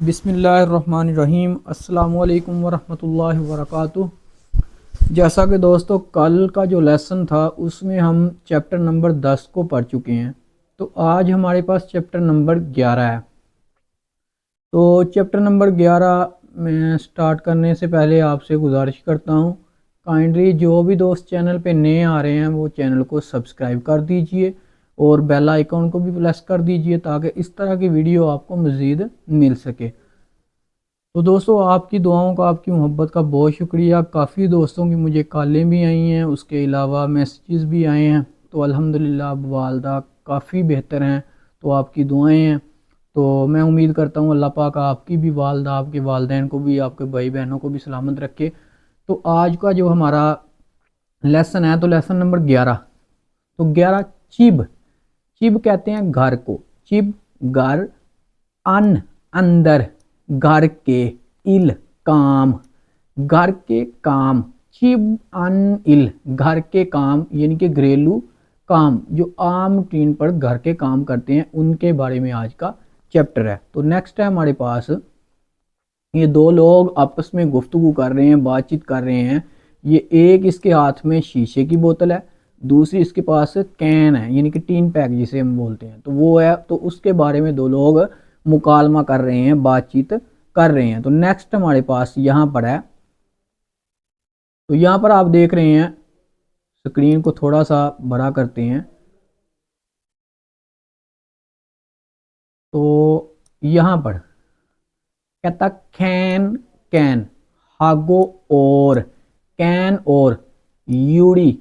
बिस्मिल्लाहिर्रहमानिर्रहीम। अस्सलामुअलैकुम वरहमतुल्लाहि वबरकातुह। जैसा कि दोस्तों कल का जो लेसन था उसमें हम चैप्टर नंबर 10 को पढ़ चुके हैं, तो आज हमारे पास चैप्टर नंबर 11 है। तो चैप्टर नंबर 11 में स्टार्ट करने से पहले आपसे गुजारिश करता हूँ, काइंडली जो भी दोस्त चैनल पे नए आ रहे हैं वो चैनल को सब्सक्राइब कर दीजिए और बेल आइकॉन को भी प्रेस कर दीजिए ताकि इस तरह की वीडियो आपको मज़ीद मिल सके। तो दोस्तों आपकी दुआओं का, आपकी मोहब्बत का बहुत शुक्रिया। काफ़ी दोस्तों की मुझे कॉलें भी आई हैं, उसके अलावा मैसेजेस भी आए हैं। तो अल्हम्दुलिल्लाह अब वालदा काफ़ी बेहतर हैं, तो आपकी दुआएं हैं। तो मैं उम्मीद करता हूँ अल्लाह पाक आपकी भी वालदा, आपके वालदैन को भी, आपके भाई बहनों को भी सलामत रखे। तो आज का जो हमारा लेसन है, तो लेसन नंबर 11। तो 11 चिब। चिब कहते हैं घर को। चिब घर, अन अंदर, घर के, इल काम, घर के काम। चिब अन इल घर के काम यानी कि घरेलू काम जो आम रूटीन पर घर के काम करते हैं उनके बारे में आज का चैप्टर है। तो नेक्स्ट है हमारे पास, ये दो लोग आपस में गुफ्तगू कर रहे हैं, बातचीत कर रहे हैं। ये एक इसके हाथ में शीशे की बोतल है, दूसरी इसके पास कैन है यानी कि टीन पैक जिसे हम बोलते हैं, तो वो है। तो उसके बारे में दो लोग मुकालमा कर रहे हैं, बातचीत कर रहे हैं। तो नेक्स्ट हमारे पास यहाँ पर है, तो यहाँ पर आप देख रहे हैं, स्क्रीन को थोड़ा सा बड़ा करते हैं। तो यहाँ पर कहता कैन, कैन हागो और, कैन और, यूड़ी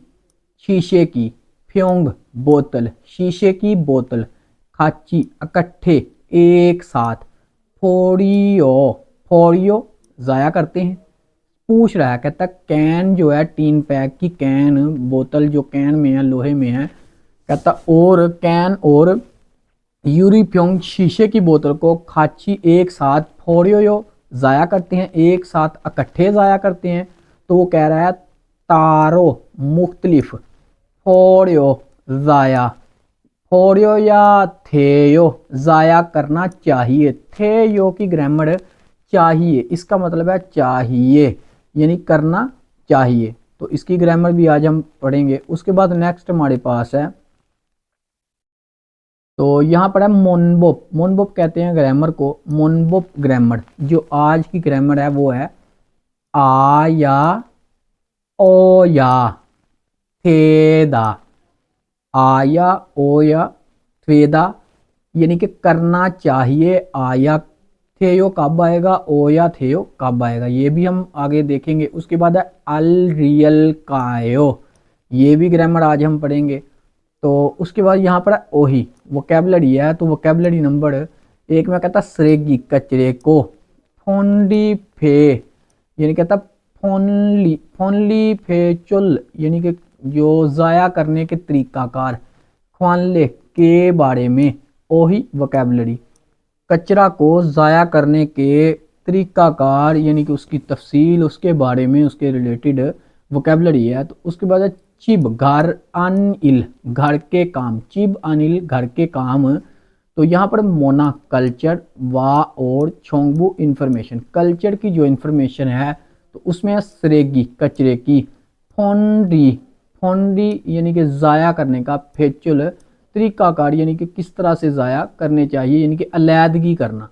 शीशे की, फ्योंग बोतल शीशे की बोतल, खाची इकट्ठे एक साथ, फोड़ियो, फोड़ियो ज़ाया करते हैं। पूछ रहा है, कहता कैन जो है टीन पैक की कैन, बोतल जो कैन में है, लोहे में है, कहता और कैन और यूरीप्योंग शीशे की बोतल को खाची एक साथ फोड़ियो ज़ाया करते हैं, एक साथ इकट्ठे ज़ाया करते हैं। तो वो कह रहा है तारो मुख्तलिफ, फोड़ियो ज़ाया, फोड़ियो या थेयो ज़ाया करना चाहिए। थेयो की ग्रामर चाहिए, इसका मतलब है चाहिए यानी करना चाहिए। तो इसकी ग्रामर भी आज हम पढ़ेंगे। उसके बाद नेक्स्ट हमारे पास है, तो यहाँ पर है मोनबोप। मोनबोप कहते हैं ग्रामर को। मोनबोप ग्रामर जो आज की ग्रामर है वो है आ या, ओ या, थेदा, आ या, ओ या, थेदा यानी कि करना चाहिए। आया थेयो कब आएगा, ओ या थेयो कब आएगा, ये भी हम आगे देखेंगे। उसके बाद है अल रियल कायो, ये भी ग्रामर आज हम पढ़ेंगे। तो उसके बाद यहाँ पर ओही वोकेबलरी है, तो वोकेबलरी नंबर एक में कहता सरेगी कचरे को, फोनली फे यानी कहता फोनली, फोनली फे चुल यानी कि जो ज़ाया करने के तरीकाकार, ख्वानले के बारे में, ओही वोकेबलरी। कचरा को ज़ाया करने के तरीकाकार यानी कि उसकी तफसील, उसके बारे में, उसके रिलेटेड वोकेबलरी है। तो उसके बाद है चिब घर अनिल घर के काम, चिब अनिल घर के काम। तो यहाँ पर मोना कल्चर, वा और छोंगबू इंफॉर्मेशन, कल्चर की जो इंफॉर्मेशन है तो उसमें है सरेगी कचरे की, फोनडी, फोनडी यानी कि ज़ाया करने का, फेचुल तरीकाकार यानी कि किस तरह से ज़ाया करने चाहिए यानी कि अलैदगी करना,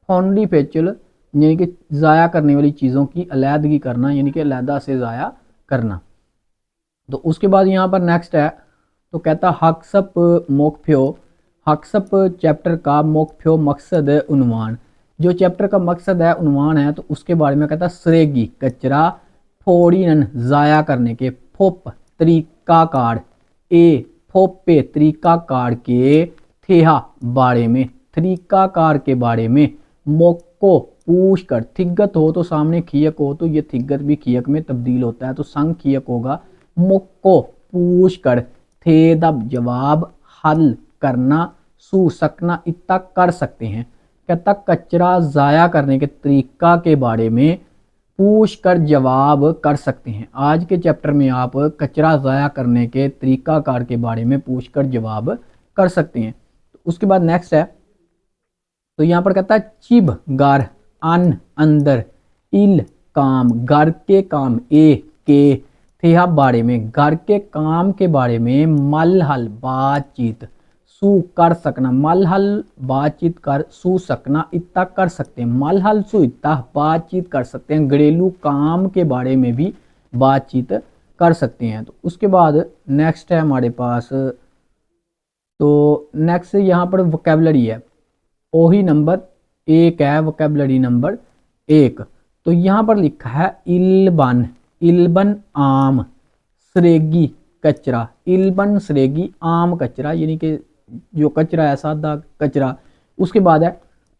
फोनडी फेचुल यानी कि ज़ाया करने वाली चीज़ों की अलैदगी करना यानी कि अलहदा से ज़ाया करना। तो उसके बाद यहाँ पर नेक्स्ट है, तो कहता हकसप मोकफ्यो, हकसप चैप्टर का मोकफ्यो मकसद उन्वान, जो चैप्टर का मकसद है उन्वान है, तो उसके बारे में कहता सरेगी कचरा, फोड़ीन ज़ाया करने के, फोप तरीकाकार, ए फोपे तरीकाकार के, थेहा बारे में, तरीकाकार के बारे में, मोको पूछ कर, थिगत हो तो सामने खियक हो तो ये थिगत भी खियक में तब्दील होता है, तो संग खियक होगा। मुक्को पूछ कर, थे दब जवाब, हल करना, सू सकना इतना कर सकते हैं। कहता कचरा ज़ाया करने के तरीका के बारे में पूछ कर जवाब कर सकते हैं। आज के चैप्टर में आप कचरा ज़ाया करने के तरीकाकार के बारे में पूछ कर जवाब कर सकते हैं। तो उसके बाद नेक्स्ट है, तो यहाँ पर कहता है चिब घर, अन अंदर, इल काम, घर के काम, ए के, थे बारे में, घर के काम के बारे में, मल हल बातचीत, सू कर सकना, मल हल बातचीत कर, सू सकना इतना कर सकते हैं, मल हल सू इतना बातचीत कर सकते हैं, घरेलू काम के बारे में भी बातचीत कर सकते हैं। तो उसके बाद नेक्स्ट है हमारे पास, तो नेक्स्ट यहाँ पर वोकेबलरी है, ओही नंबर 1 है, वोकेबलरी नंबर 1। तो यहाँ पर लिखा है इल्बन, इल्बन आम, सरेगी कचरा, इल्बन सरेगी आम कचरा, यानी कि जो कचरा है सादा कचरा। उसके बाद है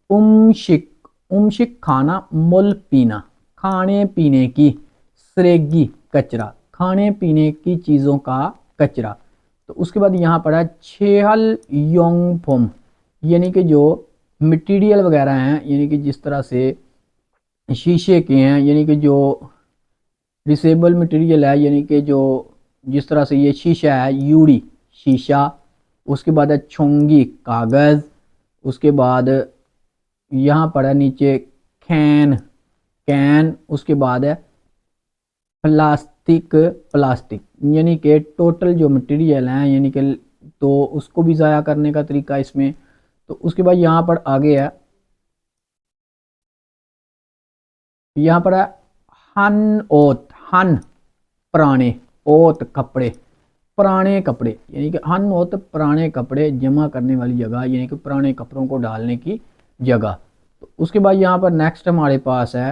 उमशिक, उमशिक खाना, मुल पीना, खाने पीने की, सरेगी कचरा, खाने पीने की चीज़ों का कचरा। तो उसके बाद यहाँ पर है छेहल योंगफोम, यानी कि जो मटेरियल वगैरह हैं, यानी कि जिस तरह से शीशे के हैं, यानी कि जो रिसेबल मटेरियल है, यानी कि जो जिस तरह से ये शीशा है, यूड़ी शीशा। उसके बाद है छोंगी कागज़। उसके बाद यहाँ पर है नीचे कैन, कैन। उसके बाद है प्लास्टिक, प्लास्टिक, यानी कि टोटल जो मटेरियल हैं, यानी कि तो उसको भी ज़ाया करने का तरीका इसमें। तो उसके बाद यहाँ पर आगे है, यहाँ पर है हन ओत, हन पुराने, ओत कपड़े, पुराने कपड़े, यानी कि हन ओत पुराने कपड़े, जमा करने वाली जगह, यानी कि पुराने कपड़ों को डालने की जगह। तो उसके बाद यहाँ पर नेक्स्ट हमारे पास है,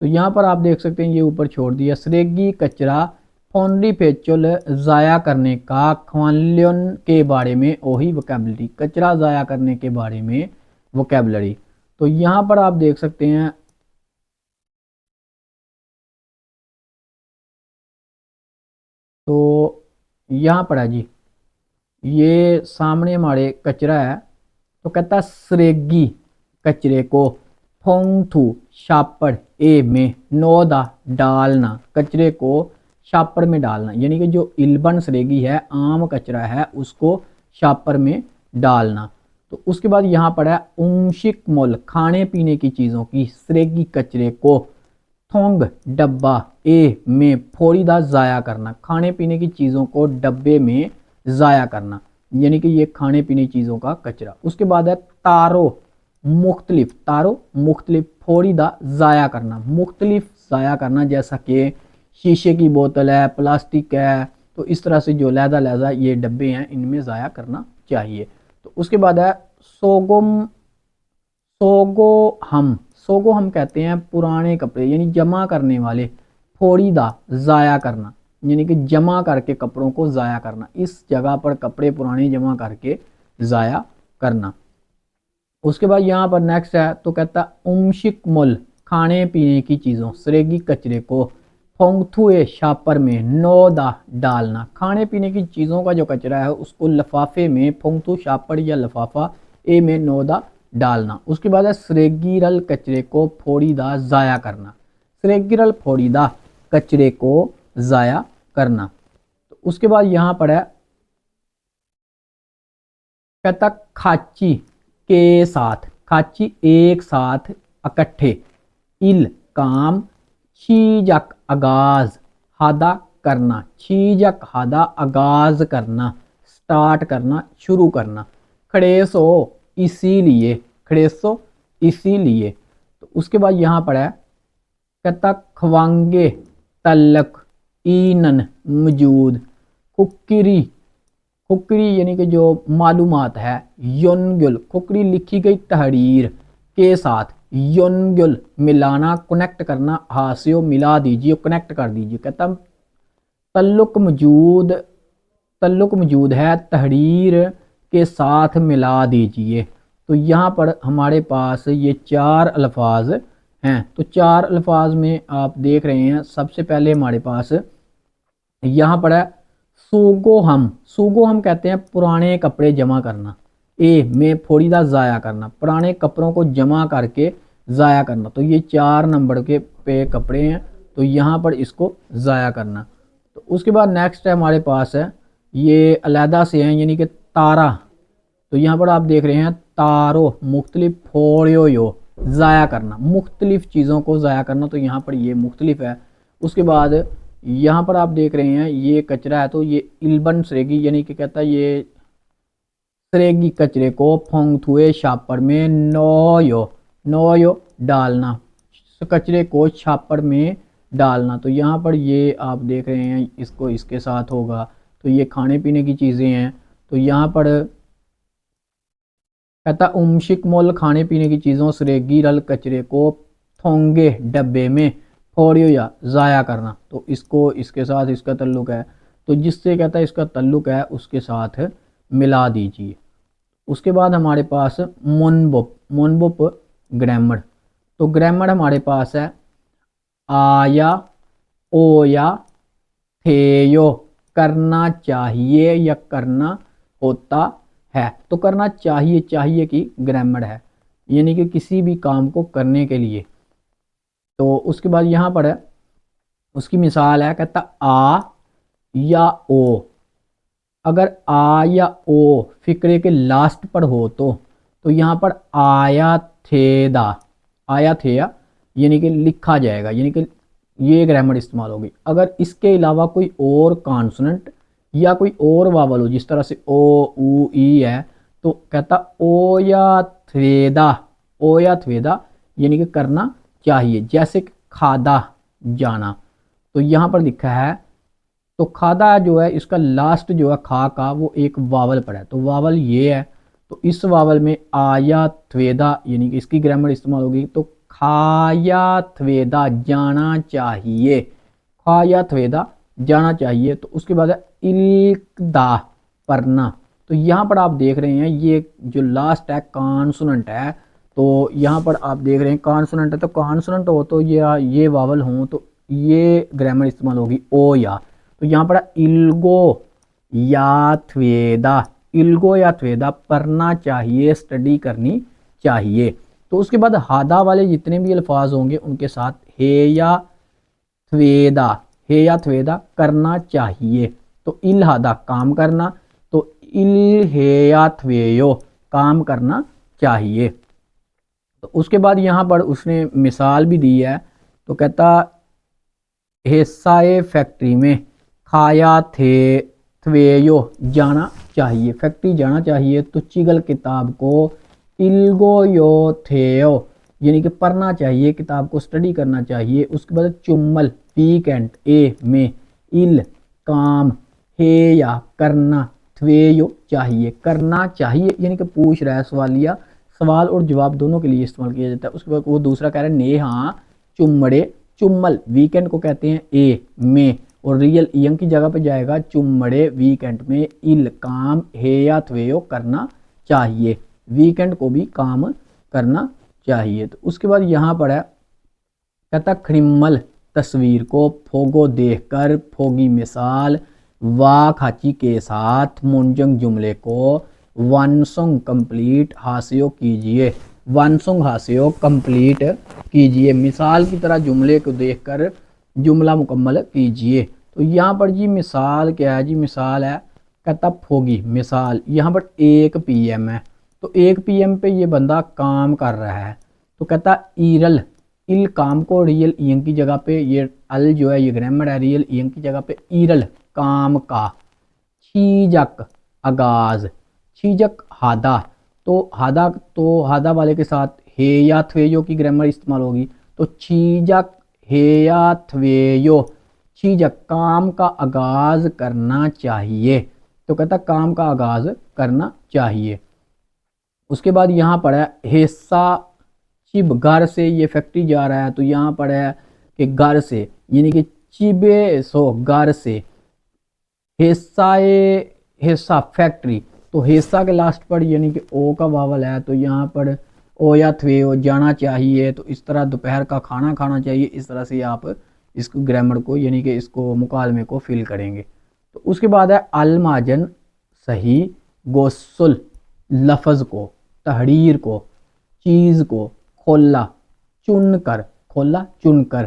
तो यहाँ पर आप देख सकते हैं ये ऊपर छोड़ दिया, सरेगी कचरा, फौंडी फेचुल ज़ाया करने का, ख्वालियन के बारे में वही वोकेबलरी, कचरा ज़ाया करने के बारे में वोकेबलरी। तो यहाँ पर आप देख सकते हैं, तो यहाँ पर है जी, ये सामने हमारे कचरा है। तो कहता है सरेगी कचरे को, फोंगथू शापड़, ए में, नोदा डालना, कचरे को शापड़ में डालना, यानी कि जो इल्बन सरेगी है, आम कचरा है, उसको शापड़ में डालना। तो उसके बाद यहाँ पर है उमशिक मोल, खाने पीने की चीज़ों की, सरेगी कचरे को, थोंग डब्बा, ए में, फोड़ीदा ज़ाया करना, खाने पीने की चीज़ों को डब्बे में ज़ाया करना, यानी कि ये खाने पीने चीज़ों का कचरा। उसके बाद है तारो मुख्तलिफ, तारो मुख्तलिफ, फोड़ीदा ज़ाया करना, मुख्तलिफ ज़ाया करना, जैसा कि शीशे की बोतल है, प्लास्टिक है, तो इस तरह से जो लहदा लहदा ये डब्बे हैं, इनमें ज़ाया करना चाहिए। तो उसके बाद है सोगुम, सोगो हम, सोगो हम कहते हैं पुराने कपड़े, यानी जमा करने वाले, फोड़ीदा ज़ाया करना, यानी कि जमा करके कपड़ों को ज़ाया करना, इस जगह पर कपड़े पुराने जमा करके ज़ाया करना। उसके बाद यहाँ पर नेक्स्ट है, तो कहता उमशिक मुल, खाने पीने की चीज़ों, सरेगी कचरे को, फोंगथुए शापर में, नोदा डालना, खाने पीने की चीज़ों का जो कचरा है उसको लफाफे में, फोंगथू शापर या लफाफा, ए में, नोदा डालना। उसके बाद है सरेगिरल कचरे को फोड़ीदा ज़ाया करना, सरेगिरल फोड़ीदा कचरे को ज़ाया करना। तो उसके बाद यहाँ पर है, कहता खाची के साथ, खाची एक साथ, इकट्ठे, इल काम, चीजक आगाज, हादा करना, चीजक हादा आगाज करना, स्टार्ट करना, शुरू करना, खड़े सो इसीलिए, खड़े सो इसीलिए। तो उसके बाद यहाँ पर है, कहता खवांगे तलक, ईनन मौजूद, कुकिरी, खुकरी यानी कि जो मालूमात है, योनगुल, खुकरी लिखी गई तहरीर के साथ, योनगुल मिलाना, कनेक्ट करना, हासियो मिला दीजिए, कनेक्ट कर दीजिए। कहता तल्लुक मौजूद, तल्लुक मौजूद है, तहरीर के साथ मिला दीजिए। तो यहाँ पर हमारे पास ये 4 अल्फाज हैं। तो 4 अल्फाज में आप देख रहे हैं, सबसे पहले हमारे पास यहाँ पर है सूगो हम, सूगो हम कहते हैं पुराने कपड़े जमा करना, ए में, फोड़ीदा ज़ाया करना, पुराने कपड़ों को जमा करके ज़ाया करना। तो ये 4 नंबर के पे कपड़े हैं, तो यहाँ पर इसको ज़ाया करना। तो उसके बाद नेक्स्ट है हमारे पास है ये अलहदा से हैं, यानी कि तारा। तो यहाँ पर आप देख रहे हैं तारो मुख्तलिफ फोड़ो यो, ज़ाया करना, मुख्तलिफ चीज़ों को ज़ाया करना, तो यहाँ पर ये मुख्तलिफ है। उसके बाद यहाँ पर आप देख रहे हैं ये कचरा है, तो ये इल्बन सरेगी, यानी कि कहता है ये सरेगी कचरे को फोंगथुए छापर में नोयो, नोयो डालना, कचरे को छापर में डालना। तो यहाँ पर ये आप देख रहे हैं इसको इसके साथ होगा, तो ये खाने पीने की चीज़ें हैं। तो यहाँ पर कहता उमशिक मोल खाने पीने की चीज़ों सरेगी रल कचरे को थोंगे डब्बे में फोड़ियो या ज़ाया करना, तो इसको इसके साथ इसका तल्लुक है, तो जिससे कहता है इसका तल्लुक है उसके साथ मिला दीजिए। उसके बाद हमारे पास मोनबुप, मोनबुप ग्रामर। तो ग्रामर हमारे पास है आया, ओया, थेयो, करना चाहिए या करना होता है। तो करना चाहिए, चाहिए की ग्रामर है, यानी कि किसी भी काम को करने के लिए। तो उसके बाद यहाँ पर है उसकी मिसाल है, कहता आ या ओ। अगर आ या ओ फिक्रे के लास्ट पर हो तो यहाँ पर आया थेदा, आया थेया यानी कि लिखा जाएगा, यानी कि ये ग्रामर इस्तेमाल होगी। अगर इसके अलावा कोई और कॉन्सोनेंट या कोई और वावल हो, जिस तरह से ओ ऊ ई है, तो कहता ओ या थ्वेदा, ओ या थ्वेदा यानी कि करना चाहिए। जैसे खादा जाना, तो यहाँ पर लिखा है, तो खादा जो है इसका लास्ट जो है खा का वो एक वावल पर है, तो वावल ये है, तो इस वावल में आया थ्वेदा यानी कि इसकी ग्रामर इस्तेमाल होगी। तो खाया थ्वेदा जाना चाहिए, खाया थ्वेदा जाना चाहिए। तो उसके बाद है इल्कदा पढ़ना। तो यहाँ पर आप देख रहे हैं ये जो लास्ट है कॉन्सोनेंट है, तो यहाँ पर आप देख रहे हैं कॉन्सोनेंट है, तो कॉन्सोनेंट हो तो ये वावल हों तो ये ग्रामर इस्तेमाल होगी ओ या। तो यहाँ पर इल्गो या थ्वेदा, इल्गो या थ्वेदा पढ़ना चाहिए, स्टडी करनी चाहिए। तो उसके बाद हादा वाले जितने भी अल्फाज होंगे उनके साथ हे या थ्वेदा, हे या थ्वेदा करना चाहिए। तो इल हादा काम करना, तो इल हे या थ्वेयो काम करना चाहिए। तो उसके बाद यहाँ पर उसने मिसाल भी दी है, तो कहता हिस्साए फैक्ट्री में खाया थे थ्वेयो जाना चाहिए, फैक्ट्री जाना चाहिए। तो चिगल किताब को इल्गो यो थेयो यानी कि पढ़ना चाहिए, किताब को स्टडी करना चाहिए। उसके बाद चुम्मल वीकेंड ए में इल काम हे या करना थ्वेयो चाहिए, करना चाहिए यानी कि पूछ रहा है सवालिया, सवाल और जवाब दोनों के लिए इस्तेमाल किया जाता है। उसके बाद वो दूसरा कह रहा है ने हाँ चुम्मड़े, चुम्मल वीकेंड को कहते हैं ए में, और रियल ईयंग की जगह पे जाएगा चुम्मड़े वीकेंड में इल काम हे या थ्वेयो करना चाहिए, वीकेंड को भी काम करना चाहिए। तो उसके बाद यहाँ पर है कहता खिम्मल तस्वीर को फोगो देखकर फोगी मिसाल वा खाची के साथ मुंजंग जुमले को वानसोंग कंप्लीट हासियो कीजिए, वानसोंग हासियो कंप्लीट कीजिए, मिसाल की तरह जुमले को देखकर जुमला मुकम्मल कीजिए। तो यहाँ पर जी मिसाल क्या है जी, मिसाल है कहता फोगी मिसाल, यहाँ पर 1 PM है, तो 1 PM पे ये बंदा काम कर रहा है। तो कहता ईरल, इल काम को रियल ईयंग की जगह पे, ये अल जो है ये ग्रामर है, रियल ईयंग की जगह पे ईरल काम का, छीजक आगाज, छीजक हादा, तो हादा, तो हादा वाले के साथ हे या थ्वेयो की ग्रामर इस्तेमाल होगी। तो छीजक हे या थ्वेयो, छीजक काम का आगाज करना चाहिए, तो कहता काम का आगाज करना चाहिए। उसके बाद यहाँ पर है हिस्सा चिब घर से, ये फैक्ट्री जा रहा है, तो यहाँ पर है कि घर से यानी कि चिबे सो घर से, हिस्साए हिस्सा फैक्ट्री, तो हिस्सा के लास्ट पर यानी कि ओ का वावल है, तो यहाँ पर ओ या थ्वे ओ जाना चाहिए। तो इस तरह दोपहर का खाना खाना चाहिए, इस तरह से आप इस ग्रामर को यानी कि इसको मुकालमे को फिल करेंगे। तो उसके बाद है अलमाजन सही गोसल लफ्ज़ को, तहरीर को, चीज़ को खोला चुनकर, खोला चुनकर,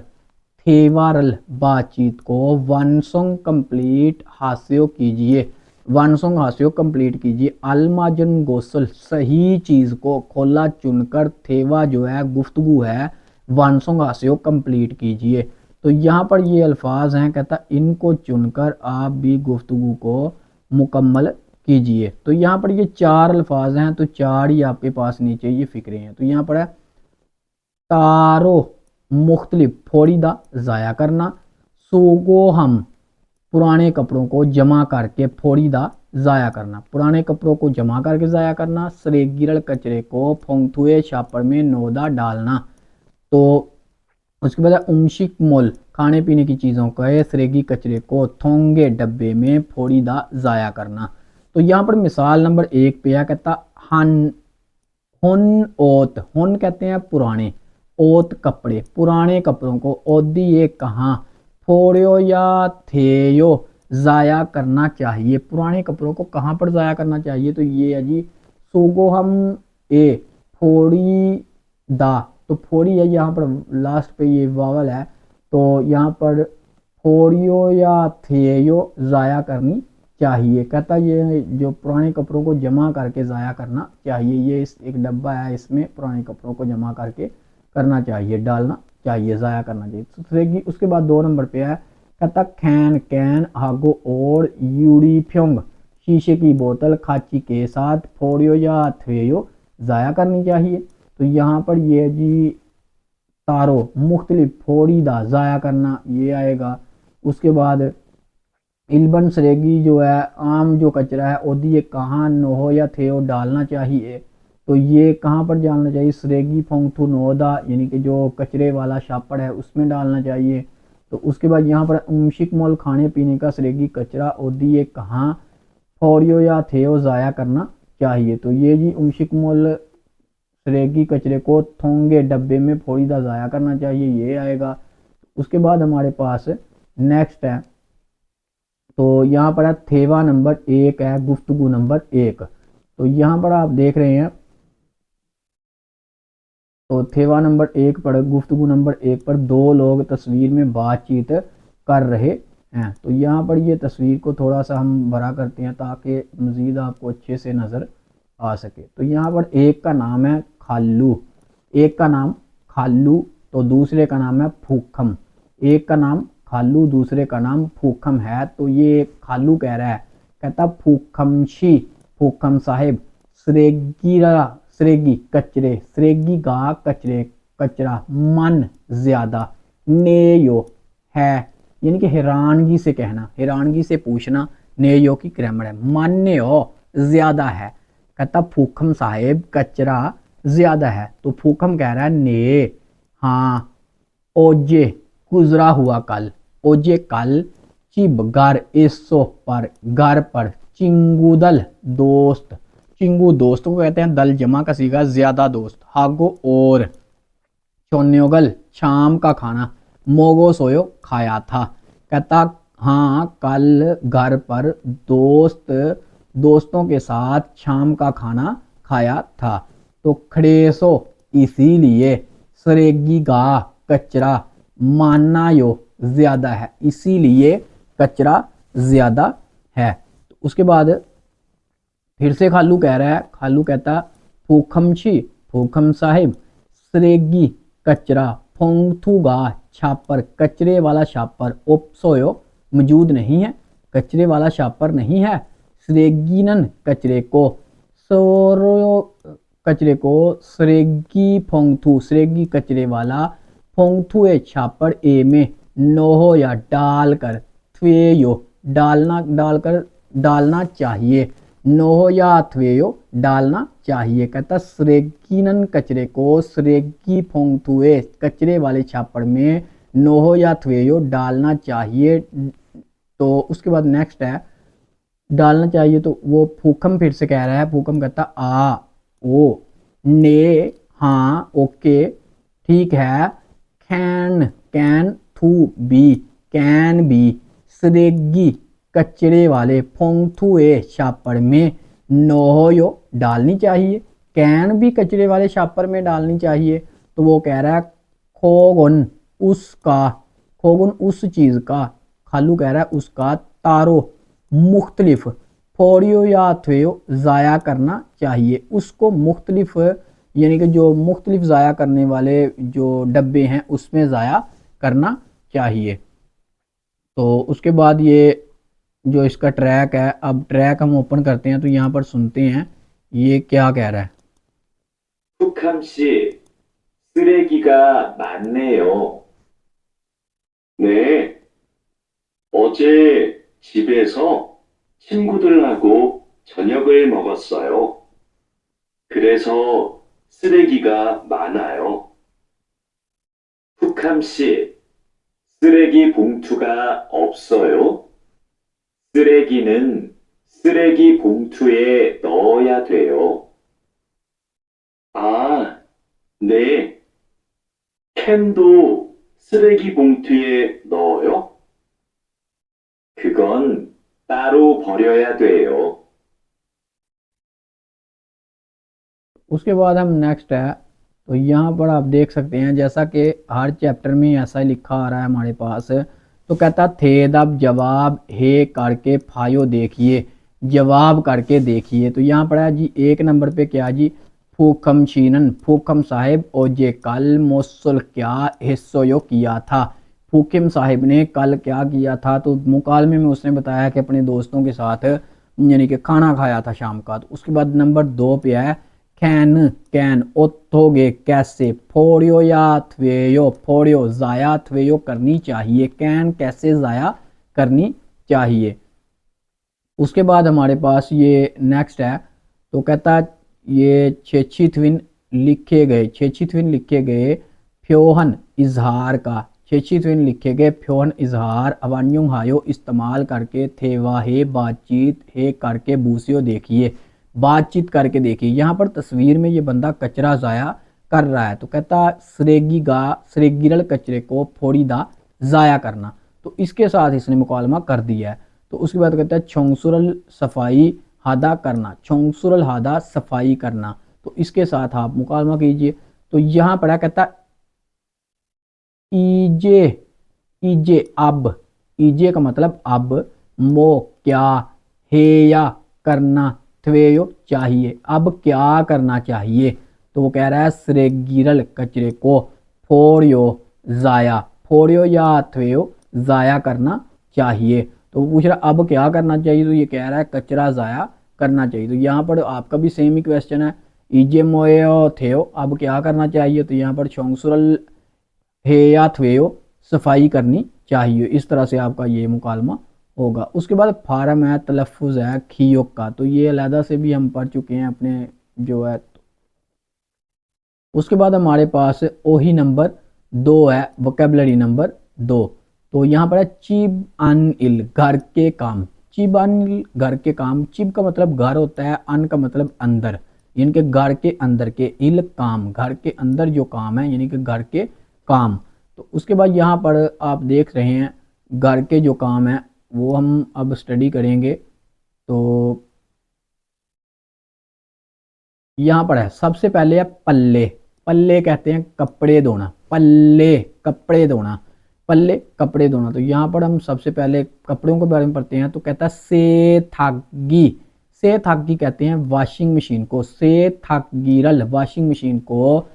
थेवारल बातचीत को वनसोंग कंप्लीट हासिल कीजिए, वानसोंग हास्यो कंप्लीट कीजिए। अलमाजन गोसल सही चीज़ को खोला चुनकर, थेवा जो है गुफ्तगू है, वानसोंग हास्यो कंप्लीट कीजिए। तो यहाँ पर ये अल्फाज हैं, कहता इनको चुनकर आप भी गुफ्तगू को मुकम्मल कीजिए। तो यहाँ पर ये 4 अल्फाज हैं, तो 4 ही आपके पास नीचे ये फिक्रे हैं। तो यहाँ पर है तारो मुख्तलिफ फोड़ीदा ज़ाया करना, सोगो हम पुराने कपड़ों को जमा करके फोड़ीदा ज़ाया करना, पुराने कपड़ों को जमा करके ज़ाया करना। सरेगिरल कचरे को फोंगथुए छापर में नोदा डालना। तो उसके बाद उमशिक मोल खाने पीने की चीज़ों का सरेगी कचरे को थोंगे डब्बे में फोड़ीदा ज़ाया करना। तो यहाँ पर मिसाल नंबर 1 पे है, कहता हन हुन ओत, हुन कहते हैं पुराने, ओत कपड़े, पुराने कपड़ों को ओदी ये कहाँ फोड़ो या थेयो ज़ाया करना चाहिए, पुराने कपड़ों को कहाँ पर ज़ाया करना चाहिए। तो ये है जी सोगो हम ए फोड़ी दा, तो फोड़ी है यहाँ पर लास्ट पे ये वावल है, तो यहाँ पर फोड़ियो या थेयो ज़ाया करनी चाहिए। कहता ये जो पुराने कपड़ों को जमा करके ज़ाया करना चाहिए, ये इस एक डब्बा है, इसमें पुराने कपड़ों को जमा करके करना चाहिए, डालना चाहिए, ज़ाया करना चाहिए। तो उसके बाद 2 नंबर पे है, कहता खैन कैन आगो और यूड़ी फ्योंग शीशे की बोतल खाची के साथ फोड़ियो या थ्वेयो ज़ाया करनी चाहिए। तो यहाँ पर ये जी तारो मुख्तलिफ फोड़ीदा ज़ाया करना ये आएगा। उसके बाद इल्बन सरेगी जो है आम जो कचरा है ओदी ये कहाँ नोहो या थेओ डालना चाहिए। तो ये कहाँ पर डालना चाहिए, सरेगी फोंगथू नोदा यानी कि जो कचरे वाला शापड़ है उसमें डालना चाहिए। तो उसके बाद यहाँ पर उमशिक मोल खाने पीने का सरेगी कचरा ओदी ये कहाँ फोड़ियो या थेओ ज़ाया करना चाहिए। तो ये जी उमशिक मोल सरेगी कचरे को थोंगे डब्बे में फोड़ीदा ज़ाया करना चाहिए, ये आएगा। उसके बाद हमारे पास नेक्स्ट है, तो यहाँ पर है थेवा नंबर 1 है, गुफ्तगू नंबर 1। तो यहाँ पर आप देख रहे हैं, तो थेवा नंबर 1 पर गुफ्तगू नंबर 1 पर 2 लोग तस्वीर में बातचीत कर रहे हैं। तो यहाँ पर ये तस्वीर को थोड़ा सा हम बड़ा करते हैं ताकि मज़ीद आपको अच्छे से नज़र आ सके। तो यहाँ पर एक का नाम है खालू, एक का नाम खालू, तो दूसरे का नाम है फूखम। एक का नाम खालू, दूसरे का नाम फूखम है। तो ये खालू कह रहा है, कहता फूखमशी फूखम साहिब सरेगी कचरे, सरेगी गा कचरे कचरा मन ज्यादा नेयो है, यानी कि हैरानगी से कहना, हैरानगी से पूछना, नेयो की ग्रामर है, मान्यो ज्यादा है। कहता फूखम साहिब कचरा ज्यादा है। तो फूखम कह रहा है ने हाँ ओजे गुजरा हुआ कल, ओजे कल चिब घर एसो पर घर पर चिंगुदल दोस्त, चिंगू दोस्त को कहते हैं, दल जमा का सीगा ज्यादा दोस्त, हागो और चोन्योगल शाम का खाना, मोगो सोयो खाया था। कहता हाँ कल घर पर दोस्तों के साथ शाम का खाना खाया था। तो खड़ेसो इसीलिए, सरेगी गा कचरा मानना यो ज्यादा है, इसीलिए कचरा ज्यादा है। तो उसके बाद फिर से खालू कह रहा है, खालू कहता फूखमशी फूखम साहिब सरेगी कचरा फोंगथुगा छापर, कचरे वाला छापर ओपसोयो मौजूद नहीं है, कचरे वाला छापर नहीं है। सरेगीनन कचरे को सोरो कचरे को सरेगी फोंगथू, सरेगी कचरे वाला फोंगथुए छापर ए में नोहो या डालकर, थ्वेयो डालना, डालकर डालना चाहिए, नोहो या थ्वेयो डालना चाहिए। कहता सरेगीनन कचरे को सरेगी फोंगथुए कचरे वाले छापर में नोहो या थ्वेयो डालना चाहिए। तो उसके बाद नेक्स्ट है डालना चाहिए, तो वो फूकम फिर से कह रहा है, फूकम कहता आ ओ ने हाँ ओके ठीक है, कैन कैन थू बी कैन बी सरेगी कचरे वाले फोंगथुए छापर में नोयो डालनी चाहिए, कैन भी कचरे वाले छापर में डालनी चाहिए। तो वो कह रहा है खोगुन उसका, खोगुन उस चीज़ का, खालू कह रहा है उसका, तारो मुख्तलिफ फोड़ियो या थ्वेयो ज़ाया करना चाहिए। उसको मुख्तलिफ यानी कि जो मुख्तलिफ ज़ाया करने वाले जो डब्बे हैं उसमें ज़ाया करना चाहिए। तो उसके बाद ये जो इसका ट्रैक है, अब ट्रैक हम ओपन करते हैं तो यहाँ पर सुनते हैं ये क्या कह रहा है। 툭함 씨, 쓰레기가 많네요. 네, 어제 집에서 친구들하고 저녁을 먹었어요. 그래서 쓰레기가 많아요. 툭함 씨, 쓰레기 봉투가 없어요? 쓰레기는 쓰레기 봉투에 넣어야 돼요. 아, 네. 캔도 쓰레기 봉투에 넣어요? 그건 따로 버려야 돼요. उसके बाद हम नेक्स्ट है, तो यहाँ पर आप देख सकते हैं जैसा कि हर चैप्टर में ऐसा ही लिखा आ रहा है हमारे पास। तो कहता थे दब जवाब हे करके फायो देखिए, जवाब करके देखिए। तो यहाँ पर है जी एक नंबर पे क्या जी, फूकम शीनन फूकम साहिब और जे कल मोसल क्या हिस्सों किया था। फूकिम साहिब ने कल क्या किया था, तो मुकालमे में उसने बताया कि अपने दोस्तों के साथ यानी कि खाना खाया था शाम का। तो उसके बाद नंबर 2 पे है कैन कैन ओथोगे कैसे, फोड़ियो या थवेयो फोड़ियो ज़ाया थवेयो करनी चाहिए, कैन कैसे ज़ाया करनी चाहिए। उसके बाद हमारे पास ये नेक्स्ट है, तो कहता है ये छेछिथविन लिखे गए फ्योहन इजहार का, छेछिथविन लिखे गए फ्योहन इजहार अवान्युंग हायो इस्तेमाल करके थे वाहे बातचीत हे करके बूसियो देखिए, बातचीत करके देखिए। यहाँ पर तस्वीर में ये बंदा कचरा ज़ाया कर रहा है, तो कहता सरेगिरल कचरे को फोड़ी दा ज़ाया करना। तो इसके साथ इसने मुकालमा कर दिया है। तो उसके बाद कहता है छोंगसुरल सफाई हादा करना, छोंगसुरल हादा सफाई करना। तो इसके साथ आप मुकालमा कीजिए। तो यहाँ पढ़ा कहता ईजे ईजे अब, ईजे का मतलब अब, मो क्या, हे या करना, थवेयो चाहिए, अब क्या करना चाहिए। तो वो कह रहा है सरेगिरल कचरे को फोड़ियो ज़ाया, फोड़ियो या थवेयो ज़ाया करना चाहिए। तो वो पूछ रहा अब क्या करना चाहिए, तो ये कह रहा है कचरा ज़ाया करना चाहिए। तो यहाँ पर आपका भी सेम ही क्वेश्चन है, ईजे मोयो थेयो अब क्या करना चाहिए, तो यहाँ पर छोंगसुरल हे या थवेयो सफाई करनी चाहिए। इस तरह से आपका ये मुकालमा होगा। उसके बाद फार्म है तलफ़ुज़ है खियोक का, तो ये अलहदा से भी हम पढ़ चुके हैं अपने जो है। उसके बाद हमारे पास ओही नंबर 2 है, वोकेबलरी नंबर 2। तो यहाँ पर है चिब अन इल घर के काम, चिब अन इल घर के काम। चिब का मतलब घर होता है, अन का मतलब अंदर, यानी कि घर के अंदर के, इल काम घर के अंदर जो काम है यानी कि घर के काम। तो उसके बाद यहाँ पर आप देख रहे हैं घर के जो काम है वो हम अब स्टडी करेंगे। तो यहाँ पर है सबसे पहले है पल्ले, पल्ले कहते हैं कपड़े धोना, पल्ले कपड़े धोना, पल्ले कपड़े धोना। तो यहाँ पर हम सबसे पहले कपड़ों के बारे में पढ़ते हैं। तो कहता है से थागी कहते हैं वॉशिंग मशीन को, से थागीरल वॉशिंग मशीन को,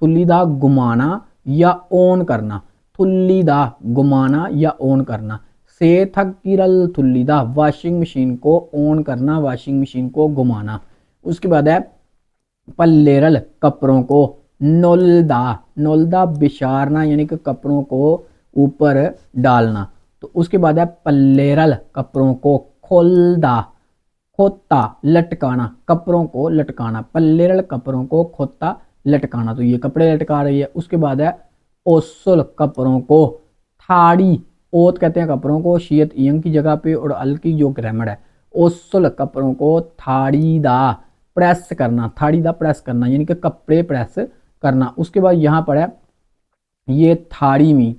थुल्लीदा घुमाना या ऑन करना, थुल्लीदा घुमाना या ऑन करना, से थकीरल थुल्लीदा वॉशिंग मशीन को ऑन करना, वॉशिंग मशीन को घुमाना। उसके बाद है पल्लेरल कपड़ों को, नोलदा बिछारना यानी कि कपड़ों को ऊपर डालना। तो उसके बाद है पल्लेरल कपड़ों को खोता लटकाना, कपड़ों को लटकाना, पल्लेरल कपड़ों को खोता लटकाना। तो ये कपड़े लटका रही है। उसके बाद है ओसल कपड़ों को थाड़ी, ओत कहते हैं कपड़ों को शीयत यंग की जगह पे, और अल की जो ग्रामर है, ओसल कपड़ों को थाड़ी दा प्रेस करना, थाड़ी दा प्रेस करना यानी कि कपड़े प्रेस करना। उसके बाद यहाँ पर है ये थाड़ी में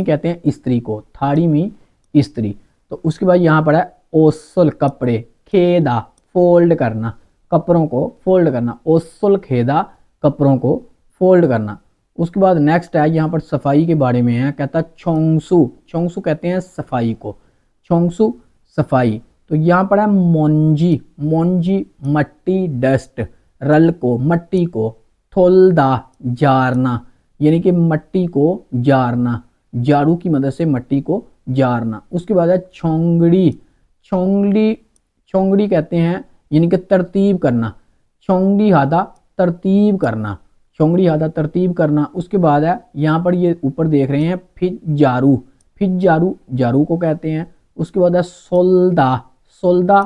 कहते हैं स्त्री को, थाड़ी में स्त्री। तो उसके बाद यहाँ पर है ओसल कपड़े खेदा फोल्ड करना, कपड़ों को फोल्ड करना, ओसल खेदा कपड़ों को फोल्ड करना। उसके बाद नेक्स्ट है यहाँ पर सफाई के बारे में है, कहता है छोंगसू, छोंगसू कहते हैं सफाई को, छोंगसू सफाई। तो यहाँ पर है मोंजी, मोंजी मट्टी डस्ट, रल को मट्टी को, थोलदा जारना यानी कि मट्टी को जारना, झाड़ू की मदद से मट्टी को जारना। उसके बाद है छोंगड़ी, छोंगड़ी छोंगड़ी कहते हैं यानी कि तरतीब करना, छोंगड़ी हादा तरतीब करना, छोंगड़ी हादा तरतीब करना। उसके बाद है यहाँ पर ये ऊपर देख रहे हैं फिज जारू, फिज जारू जारू को कहते हैं। उसके बाद है सोलदा, सोलदा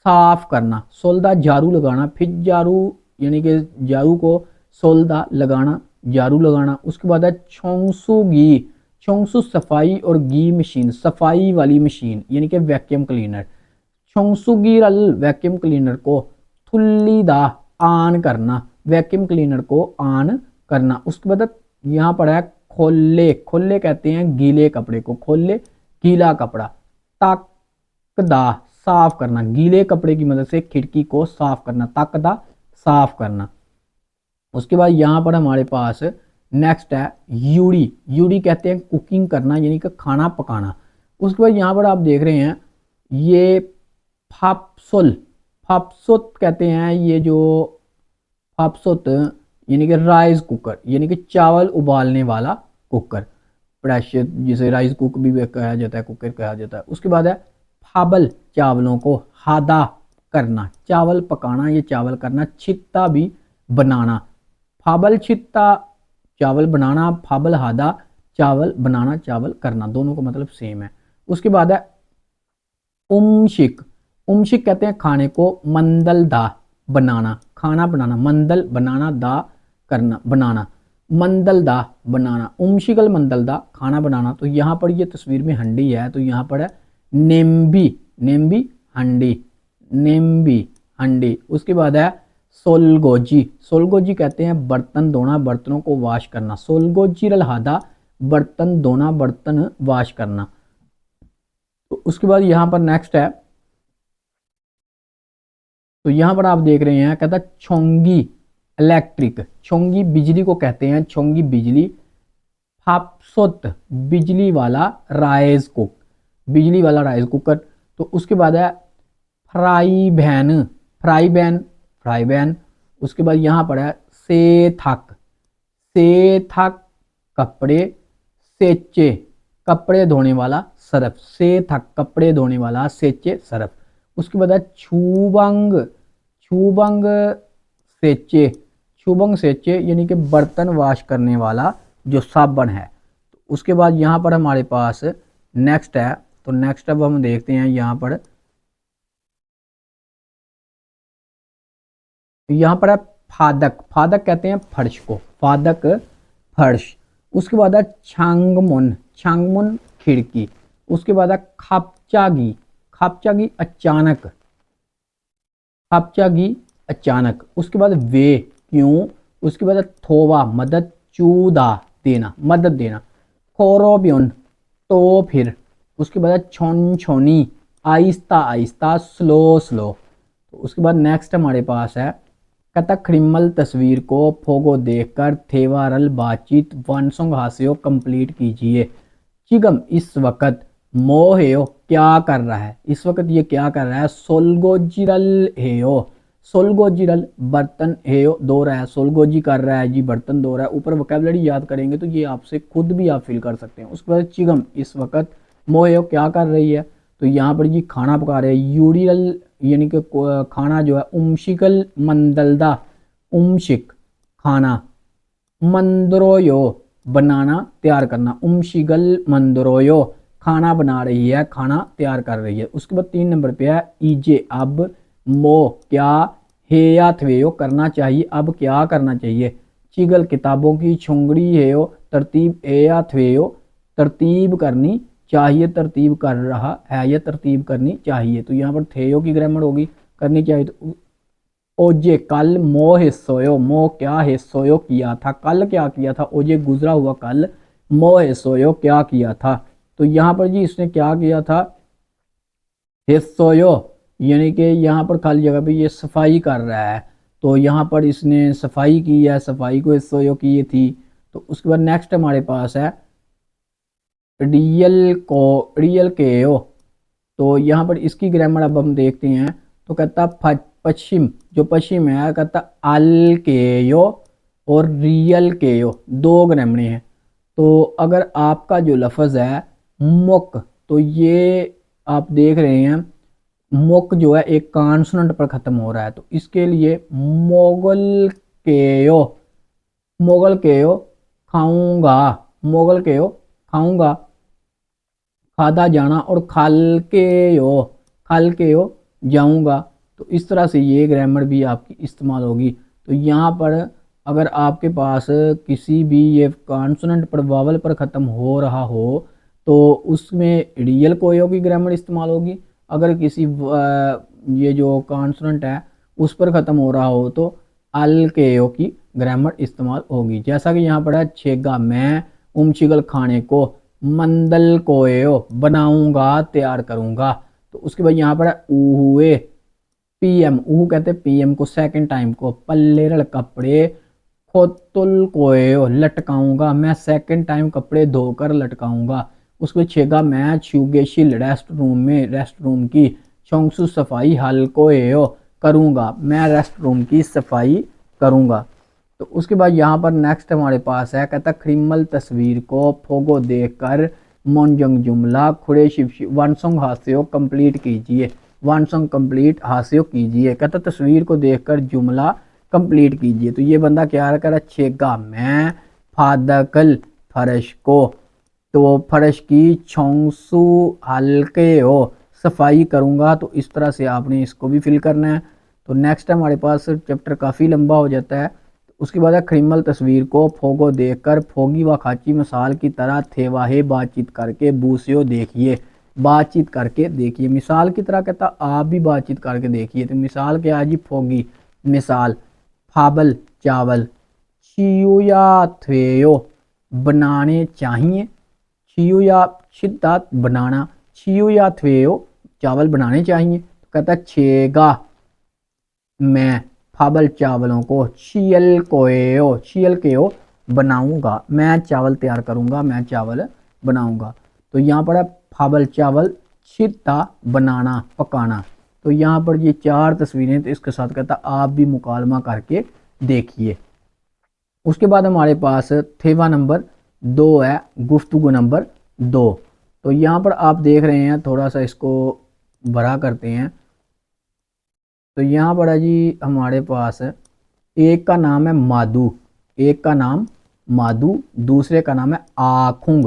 साफ करना, सोलदा झाड़ू लगाना, फिज जारू यानी कि झाड़ू को सोलदा लगाना, झाड़ू लगाना। उसके बाद है छोंसू घी, छोंसू सफाई और घी मशीन, सफाई वाली मशीन यानी कि वैक्यूम क्लीनर, छोंसुगी रल वैक्यूम क्लीनर को, थुल्लीदा ऑन करना, वैक्यूम क्लीनर को ऑन करना। उसके बाद यहाँ पर है खोले, खोले कहते हैं गीले कपड़े को, खोले गीला कपड़ा, ताकदा साफ करना, गीले कपड़े की मदद से खिड़की को साफ करना, ताकदा साफ करना। उसके बाद यहाँ पर हमारे पास नेक्स्ट है यूड़ी, यूड़ी कहते हैं कुकिंग करना यानी कि खाना पकाना। उसके बाद यहाँ पर आप देख रहे हैं ये फापसुल, फापसुत कहते हैं ये जो फापसुत यानी कि राइस कुकर यानी कि चावल उबालने वाला कुकर, प्रेशर जिसे राइस कुक भी कहा जाता है, कुकर कहा जाता है। उसके बाद है फाबल, चावलों को हादा करना, चावल पकाना या चावल करना, छित्ता भी बनाना, फाबल छित्ता चावल बनाना, फाबल हादा चावल बनाना चावल करना, दोनों का मतलब सेम है। उसके बाद है उमशिक, उमशिक कहते हैं खाने को, मंदल दा बनाना, खाना बनाना, मंदल बनाना, दा करना बनाना, मंदल दा बनाना, उमशिकल मंदल दा खाना बनाना। तो यहाँ पर ये तस्वीर में हंडी है, तो यहाँ पर है नेम्बी, नेम्बी हंडी, नेम्बी हंडी। उसके बाद है सोलगोजी, सोलगोजी कहते हैं बर्तन धोना, बर्तनों को वॉश करना, सोलगोजी रलहादा बर्तन धोना, बर्तन वॉश करना। तो उसके बाद यहाँ पर नेक्स्ट है, तो यहाँ पर आप देख रहे हैं कहता छोंगी इलेक्ट्रिक, छोंगी बिजली को कहते हैं, छोंगी बिजली, फापसुत बिजली वाला राइस कुक, बिजली वाला राइस कुकर। तो उसके बाद है fry ban, fry ban, fry ban. उसके बाद यहाँ पर है सेथक, सेथक कपड़े, सेचे कपड़े धोने वाला सरफ, सेथक कपड़े धोने वाला, सेचे सरफ। उसके बाद है छूबंग, छूबंग सेचे, छूबंग सेचे यानी कि बर्तन वॉश करने वाला जो साबुन है। तो उसके बाद यहाँ पर हमारे पास नेक्स्ट है, तो नेक्स्ट अब हम देखते हैं यहाँ पर, यहाँ पर है फादक, फादक कहते हैं फर्श को, फादक फर्श। उसके बाद है छांगमुन, छांगमुन खिड़की। उसके बाद है खापचागी, खापचागी अचानक, खापचागी अचानक। उसके बाद वे क्यों। उसके बाद थोवा मदद, चूदा देना मदद देना, खोरोबियन तो फिर। उसके बाद छोन छोनी आहिस्ता आहिस्ता, स्लो स्लो। तो उसके बाद नेक्स्ट हमारे पास है कतखरिमल तस्वीर को फोगो देखकर थेवारल बातचीत वनसोंग हास्यो कंप्लीट कीजिए। चिगम इस वक्त मोहेयो क्या कर रहा है, इस वक्त ये क्या कर रहा है, सोलगोजिरल हेयो, सोलगोजिरल बर्तन हेयो धो रहा है, सोलगोजी कर रहा है जी बर्तन धो रहा है। ऊपर वोकैबुलरी याद करेंगे तो ये आपसे खुद भी आप फील कर सकते हैं। उसके बाद चिगम इस वक्त, मोहेयो क्या कर रही है, तो यहाँ पर जी खाना पका रहे हैं, यूरियल यानी कि खाना जो है, उमशिकल मंदलदा उमशिक खाना, मंदरोयो बनाना तैयार करना, उमशिगल मंदरोयो खाना बना रही है, खाना तैयार कर रही है। उसके बाद 3 नंबर पे है ईजे अब, मो क्या, हेया थवेयो करना चाहिए, अब क्या करना चाहिए, चिगल किताबों की छोंगड़ी हेयो तरतीब, एया थवेयो तरतीब करनी चाहिए, तरतीब कर रहा है या तरतीब करनी चाहिए। तो यहाँ पर थेयो की ग्रामर होगी करनी चाहिए। तो ओजे कल मो हिस्सोयो, मो क्या हिस्सोयो किया था, कल क्या किया था, ओजे गुजरा हुआ कल, मो हिस्सोयो क्या किया था। तो यहाँ पर जी इसने क्या किया था, हिस्सोयो यानी कि यहाँ पर खाली जगह पे ये सफाई कर रहा है, तो यहाँ पर इसने सफाई की है, सफाई को हिस्सोयो की थी। तो उसके बाद नेक्स्ट हमारे पास है रियल को, रियल केयो, तो यहाँ पर इसकी ग्रामर अब हम देखते हैं। तो कहता पश्चिम, जो पश्चिम है कहता अल केयो और रियल केयो, दो ग्रामरें हैं। तो अगर आपका जो लफ्ज़ है मुक, तो ये आप देख रहे हैं मुक जो है एक कॉन्सोनेंट पर ख़त्म हो रहा है, तो इसके लिए मोगल केयो, मोगल केयो खाऊंगा, मोगल केयो खाऊंगा, खादा जाना, और खाल के यो जाऊंगा। तो इस तरह से ये ग्रामर भी आपकी इस्तेमाल होगी। तो यहाँ पर अगर आपके पास किसी भी ये कॉन्सोनेंट पर वावल पर ख़त्म हो रहा हो तो उसमें रियल कोयो की ग्रामर इस्तेमाल होगी। अगर किसी ये जो कॉन्सोनेंट है उस पर ख़त्म हो रहा हो तो अल केयो की ग्रामर इस्तेमाल होगी। जैसा कि यहाँ पर है छेगा मैं उमचिगल खाने को, मंदल कोयो बनाऊंगा तैयार करूंगा। तो उसके बाद यहाँ पर है उहुए पीएम, उहु कहते हैं पीएम को सेकंड टाइम को, पल्ले रड़ कपड़े खोतुल कोयो लटकाऊंगा, मैं सेकंड टाइम कपड़े धोकर लटकाऊंगा। उसके छेगा मैं छुगेशिल रेस्ट रूम में, रेस्ट रूम की चौंसु सफाई हल कोयो करूंगा, मैं रेस्ट रूम की सफाई करूंगा। तो उसके बाद यहाँ पर नेक्स्ट हमारे पास है कहता क्रिमल तस्वीर को फोगो देखकर मोनजंग जुमला खुड़े शिव वन सॉन्ग हास्यो कंप्लीट कीजिए, वन सॉन्ग कंप्लीट हास्यो कीजिए। कहता तस्वीर को देखकर जुमला कंप्लीट कीजिए। तो ये बंदा क्या कर रहा है, छेगा मैं फादकल फर्श को, तो फर्श की छोंसू हल्के हो सफाई करूंगा। तो इस तरह से आपने इसको भी फिल करना है। तो नेक्स्ट हमारे पास चैप्टर काफ़ी लंबा हो जाता है। उसके बाद है क्रिमल तस्वीर को फोगो देखकर फोगी व खाची मिसाल की तरह थे वाहे बातचीत करके बूसियो देखिए, बातचीत करके देखिए। मिसाल की तरह कहता आप भी बातचीत करके देखिए। तो मिसाल क्या है जी, फोगी मिसाल, फाबल चावल, छियो या थेयो बनाने चाहिए, छियो या शिद्दत बनाना, छियो या थेयो चावल बनाने चाहिए। तो कहता छेगा मैं फाबल चावलों को छियल कोयो, छियल केयो बनाऊंगा, मैं चावल तैयार करूंगा, मैं चावल बनाऊंगा। तो यहाँ पर है फाबल चावल, छिता बनाना पकाना। तो यहाँ पर ये चार तस्वीरें, तो इसके साथ कहता आप भी मुकालमा करके देखिए। उसके बाद हमारे पास थेवा नंबर 2 है, गुफ्तगू नंबर 2। तो यहाँ पर आप देख रहे हैं, थोड़ा सा इसको बड़ा करते हैं। तो यहाँ पर है जी हमारे पास एक का नाम है मादू, एक का नाम मादू, दूसरे का नाम है आखुंग,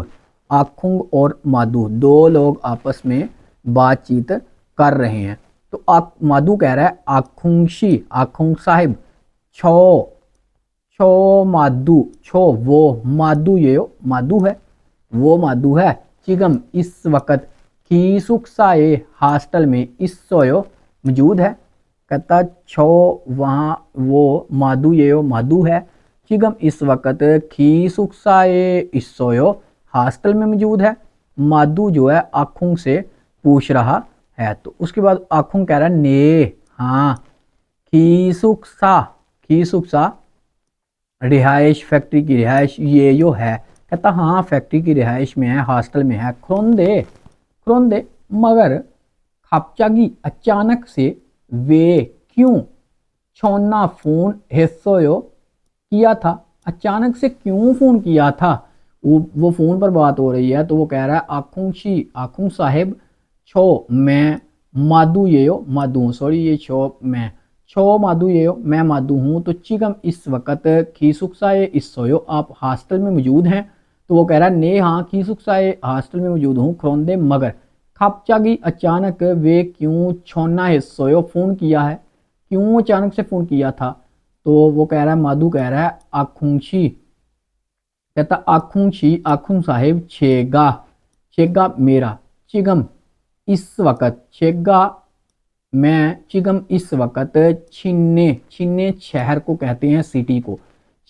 आखुंग और मादू, दो लोग आपस में बातचीत कर रहे हैं। तो मादू कह रहा है आखुंगशी, आखुंग साहिब छो, छो मादू, छो वो, मादू ये मादू है, वो मादू है। चिगम इस वक्त खीसुकसाए हॉस्टल में इस सोयो मौजूद है। कहता छो वहाँ वो मादू ये मादू है, चिगम इस वक्त खीसुकसाए इस सोयो हॉस्टल में मौजूद है। मादू जो है आखुंग से पूछ रहा है। तो उसके बाद आखुंग कह रहा है ने, हाँ खीसुकसा, खीसुकसा रिहाइश, फैक्ट्री की रिहाइश ये जो है। कहता हाँ फैक्ट्री की रिहाइश में है, हॉस्टल में है। खुरोंदे, खुरोंदे मगर खापचागी अचानक से वे क्यों छोना फोन हेसोयो किया था, अचानक से क्यों फोन किया था। वो फोन पर बात हो रही है। तो वो कह रहा है आखुंशी, आखुंग साहेब छो मैं मादू ये मादू, सॉरी ये छो मैं, छो मादू ये मैं मादू हूँ। तो चिगम इस वक्त खीसुकसाए इस सोयो आप हॉस्टल में मौजूद हैं। तो वो कह रहा है ने हाँ खीसुकसाए हॉस्टल में मौजूद हूँ। खरोंदे मगर खापचागी अचानक वे क्यों छोना है सोयो फ़ोन किया है, क्यों अचानक से फ़ोन किया था। तो वो कह रहा है मादू कह रहा है आखुंशी, कहता आखुंशी आखुंग साहेब छेगा, छेगा मेरा, चिगम इस वक्त, छेगा मैं, चिगम इस वक्त छिन्ने, छिन्ने शहर को कहते हैं सिटी को,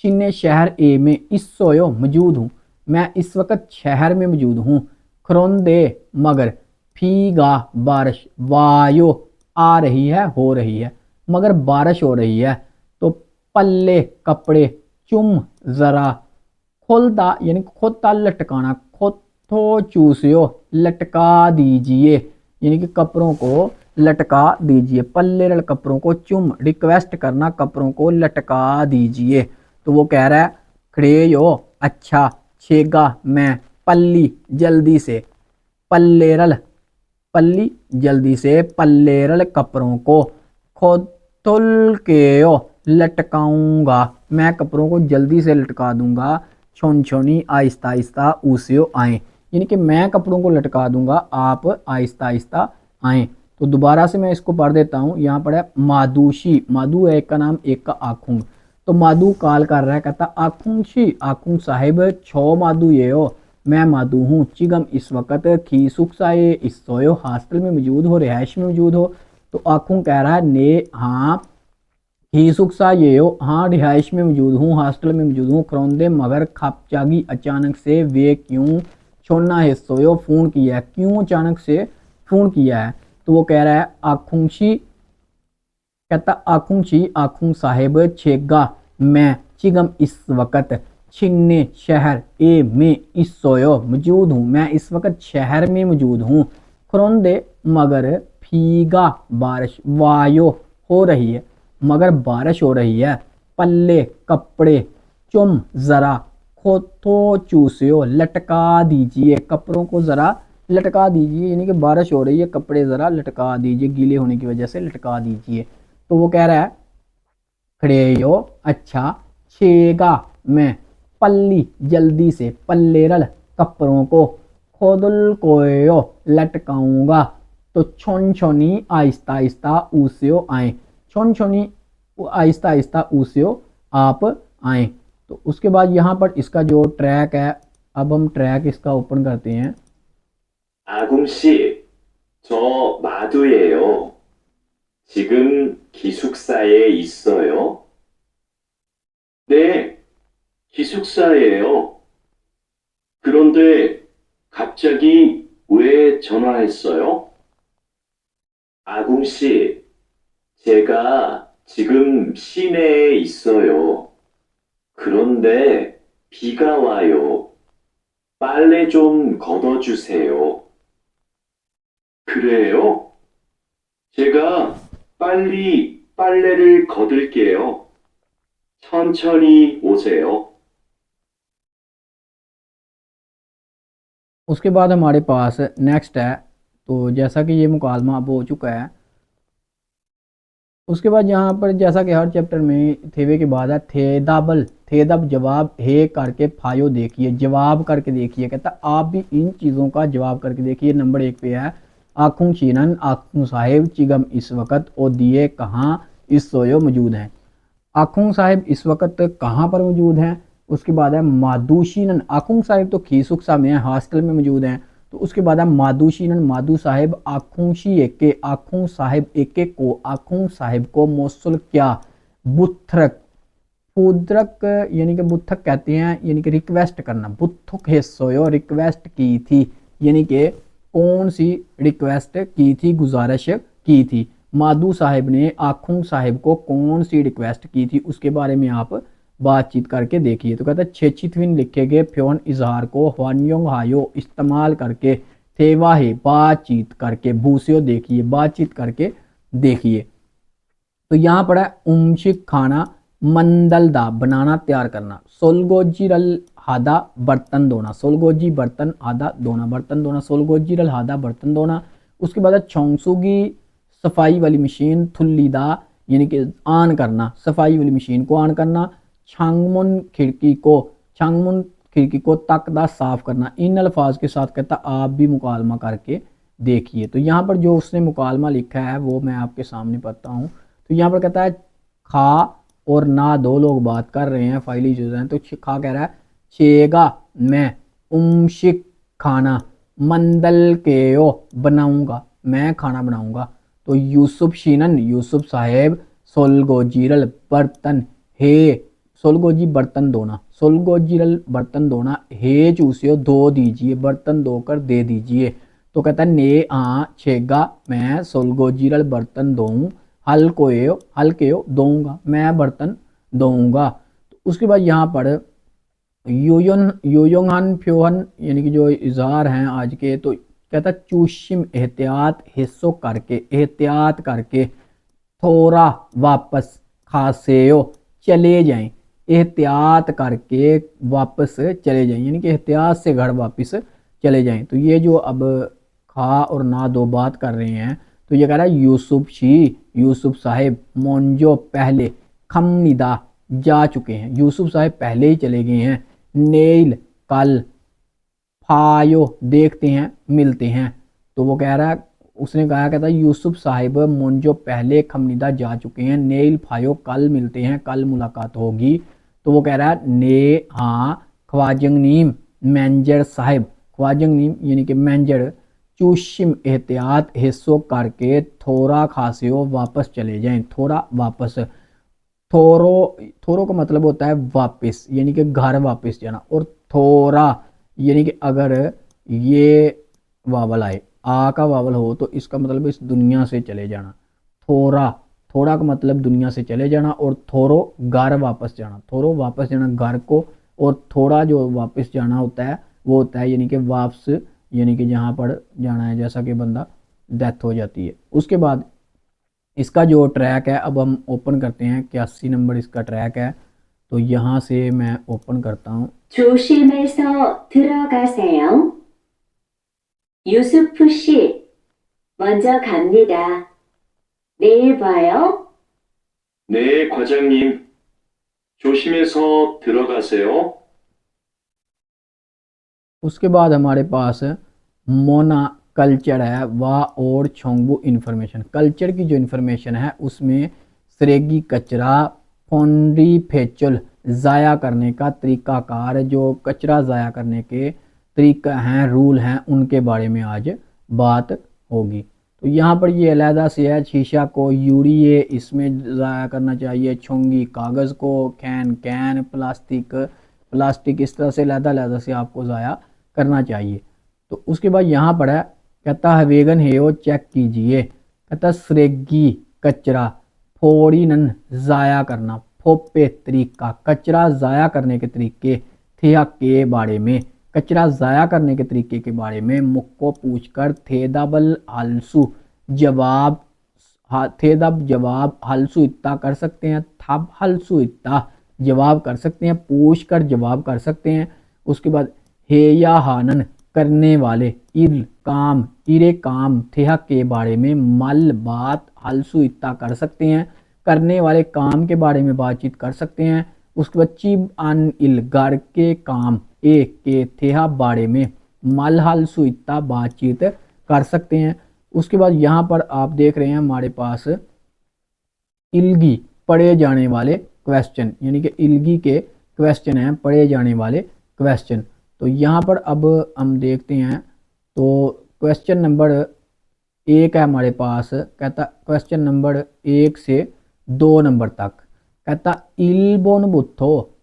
छिन्ने शहर ए में इस सोयो मौजूद हूँ, मैं इस वक्त शहर में मौजूद हूँ। खरोंदे मगर फीगा बारिश, वायो आ रही है हो रही है, मगर बारिश हो रही है। तो पल्ले कपड़े, चुम ज़रा, खोलता यानी खोता लटकाना, खोथो चूसियो लटका दीजिए, यानी कि कपड़ों को लटका दीजिए। पल्लेरल कपड़ों को चुम, रिक्वेस्ट करना कपड़ों को लटका दीजिए। तो वो कह रहा है खड़े यो अच्छा, छेगा मैं, पल्ली जल्दी से, पल्लेरल पल्ली जल्दी से, पल्लेरल कपड़ों को, खोतुल केयो लटकाऊंगा, मैं कपड़ों को जल्दी से लटका दूंगा, छोन छोनी आहिस्ता आहिस्ता ऊसियो आए, यानी कि मैं कपड़ों को लटका दूंगा, आप आहिस्ता आहिस्ता आए। तो दोबारा से मैं इसको पढ़ देता हूँ। यहाँ पर है मादुशी, मादू है एक का नाम, एक का आखुंग। तो मादू काल कर रहा है, कहता आखुंशी, आखुंग साहिब छो मादू ये हो, मैं मादू हूँ, चिगम इस वक्त खी सुख साये इस सोयो हॉस्टल में मौजूद हो, रिहाइश में मौजूद हो। तो आखुंग कह रहा है ने हाँ, ही सुख सा ये हो हाँ, रिहाइश में मौजूद हूँ, हॉस्टल में मौजूद हूँ, खरोंदे मगर खापचागी अचानक से वे क्यों छोड़ना है सोयो फोन किया है, क्यों अचानक से फोन किया है। तो वो कह रहा है आखुंशी, कहता आखुंशी आखुंग साहेब छेगा मैं, चिगम इस वक्त, छिन्ने शहर ए में इस सोयो मौजूद हूँ, मैं इस वक्त शहर में मौजूद हूँ, खरोंदे मगर फीगा बारिश वायो हो रही है, मगर बारिश हो रही है, पल्ले कपड़े, चुम जरा, खोथो चूसियो लटका दीजिए, कपड़ों को जरा लटका दीजिए, यानी कि बारिश हो रही है, कपड़े जरा लटका दीजिए, गीले होने की वजह से लटका दीजिए। तो वो कह रहा है खड़ेयो अच्छा, छेगा मैं, पल्ली जल्दी से, पल्लेरल कपड़ों को, खोदुल कोयो लटकाऊंगा, तो छोन छोनी आहिस्ता आहिस्ता ऊसियो आए, छोन छोनी आहिस्ता आहिस्ता ऊसियो आप आए। तो उसके बाद यहाँ पर इसका जो ट्रैक है, अब हम ट्रैक इसका ओपन करते हैं। 아궁씨, 저 마두예요. 지금 기숙사에 있어요. 네, 기숙사예요. 그런데 갑자기 왜 전화했어요? 아궁씨, 제가 지금 시내에 있어요. 그런데 비가 와요. 빨래 좀 걷어주세요. 그래요? 제가 빨리 빨래를 걷을게요. 천천히 오세요. उसके बाद हमारे पास नेक्स्ट है। तो जैसा कि ये मुकालमा अब हो चुका है, उसके बाद यहाँ पर जैसा कि हर चैप्टर में थेवे के बाद है थे दाबल, थे दब जवाब हे करके फायो देखिए, जवाब करके देखिए, कहता आप भी इन चीज़ों का जवाब करके देखिए। नंबर 1 पे है आखुं चीनन आखुं साहेब चिगम इस वक्त ओ दिए कहाँ इस सोयो मौजूद हैं, आखुं साहिब इस वक्त कहाँ पर मौजूद हैं। उसके बाद है मादूशीनन, आखुं साहिब तो खीसुकसा में है, हॉस्टल में मौजूद हैं। तो उसके बाद है मादूशीनन, मादू साहिब आखुंशी एके, आखुं साहिब एके को, आखुं साहिब को मौसूल क्या, बुथरक, पुद्रक यानी कि बुथक कहते हैं, यानी कि रिक्वेस्ट करना, बुथुक हिस्सोयो रिक्वेस्ट की थी, यानी कि कौन सी रिक्वेस्ट की थी, गुजारिश की थी। मादू साहिब ने आखुं साहिब को कौन सी रिक्वेस्ट की थी, उसके बारे में आप बातचीत करके देखिए। तो कहता है छेचिथविन लिखे गए फ्योन इजहार को हवान्योंग हायो इस्तेमाल करके, थेवाहे बातचीत करके, भूसियो देखिए, बातचीत करके देखिए। तो यहाँ पर है उमशिक खाना, मंदलदा बनाना तैयार करना, सोलगोजीरल हादा बर्तन धोना, सोलगोजी बर्तन आधा धोना, बर्तन धोना, सोलगोजीरल हादा बर्तन धोना। उसके बाद है छोंगसुगी सफाई वाली मशीन, थुल्लीदा यानी कि ऑन करना, सफाई वाली मशीन को ऑन करना, छांगमुन खिड़की को, छांगमुन खिड़की को तकदा साफ करना। इन अल्फाज के साथ कहता आप भी मुकालमा करके देखिए। तो यहाँ पर जो उसने मुकालमा लिखा है वो मैं आपके सामने पढ़ता हूँ। तो यहाँ पर कहता है खा और ना दो लोग बात कर रहे हैं, फाइली चीज़ हैं। तो खा कह रहा है छेगा मैं, उमशिक खाना, मंदल के ओ बनाऊंगा, मैं खाना बनाऊंगा। तो यूसुफ शीनन यूसुफ साहेब, सोलगोजीरल बर्तन हे, सोलगोजी बर्तन धोना, सोलगोजीरल बर्तन धोना, हे चूसियो धो दीजिए, बर्तन धोकर दे दीजिए। तो कहता है ने आ छेगा मैं सोलगोजीरल बर्तन धोऊं, हल्के धोऊंगा, मैं बर्तन धोऊंगा। तो उसके बाद यहाँ पर योयोंगहन फ्योहन यानी कि जो इजहार हैं आज के, तो कहता चूशिम एहतियात करके थोड़ा वापस खासेयो चले जाएं, एहतियात करके वापस चले जाएं, यानी कि एहतियात से घर वापस चले जाएं। तो ये जो अब खा और ना दो बात कर रहे हैं, तो ये कह रहा है यूसुफ साहिब मोन्जो पहले खमनिदा जा चुके हैं, यूसुफ साहिब पहले ही चले गए हैं। नेल कल, फायो देखते हैं मिलते हैं। तो वो कह रहा है, उसने कहा कहता यूसुफ साहिब मुंजो पहले खमनिदा जा चुके हैं, नेल फायो कल मिलते हैं, कल मुलाकात होगी। तो वो कह रहा है ने हाँ ख्वाजंगनीम मैंजर साहिब, ख्वाजंगनीम यानी कि मैंजर चूशिम एहतियात हिस्सों करके थोड़ा खासियो वापस चले जाएं, थोड़ा वापस। थोरो का मतलब होता है वापस, यानी कि घर वापस जाना। और थोड़ा यानी कि अगर ये वावल आए, आ का वावल हो, तो इसका मतलब इस दुनिया से चले जाना। थोड़ा का मतलब दुनिया से चले जाना, और थोरो घर वापस जाना, थोरो वापस जाना घर को। और थोड़ा जो वापस जाना होता है वो होता है यानी कि वापस, यानी कि जहाँ पर जाना है, जैसा कि बंदा डेथ हो जाती है। उसके बाद इसका जो ट्रैक है अब हम ओपन करते हैं, 81 नंबर इसका ट्रैक है। तो यहाँ से मैं ओपन करता हूँ। 조심해서 들어가세요. 유수프 씨, 먼저 갑니다. 내일 봐요. 네, 과장님. 조심해서 들어가세요. उसके बाद हमारे पास मोना कल्चर है, वाह और छोंगबू इन्फॉर्मेशन। कल्चर की जो इन्फॉर्मेशन है उसमें सरेगी कचरा, फोंडी फेचल ज़ाया करने का तरीक़ाकार, जो कचरा ज़ाया करने के तरीका हैं, रूल हैं, उनके बारे में आज बात होगी। तो यहाँ पर ये अलहदा से है, शीशा को यूरिए इसमें ज़ाया करना चाहिए, छोंगी कागज़ को, कैन प्लास्टिक इस तरह से अलहदा से आपको ज़ाया करना चाहिए। तो उसके बाद यहाँ पर है, कहता है वेगन है वो चेक कीजिए, कहता सरेगी कचरा फोड़ीनन ज़ाया करना, फोपे तरीका, कचरा ज़ाया करने के तरीके थे के बारे में, कचरा ज़ाया करने के तरीके के बारे में मुक्को पूछकर थेदाबल हलसू जवाब, थेदब जवाब, हलसू इत्ता कर सकते हैं, थब हलसू इत्ता जवाब कर सकते हैं, पूछ कर जवाब कर सकते हैं। उसके बाद हे या हानन करने वाले, इल काम इरे काम थे के बारे में मल बात हलसू इत्ता कर सकते हैं, करने वाले काम के बारे में बातचीत कर सकते हैं। उसके बाद चिब अन इल घर के काम ए के थे बारे में मल हलसू इत्ता बातचीत कर सकते हैं। उसके बाद यहाँ पर आप देख रहे हैं हमारे पास इल्गी पढ़े जाने वाले क्वेश्चन, यानी कि इल्गी के क्वेश्चन हैं, पढ़े जाने वाले क्वेश्चन। तो यहाँ पर अब हम देखते हैं, तो क्वेश्चन नंबर 1 है हमारे पास, कहता क्वेश्चन नंबर 1 से 2 नंबर तक, कहता इल्बोन बुत्थो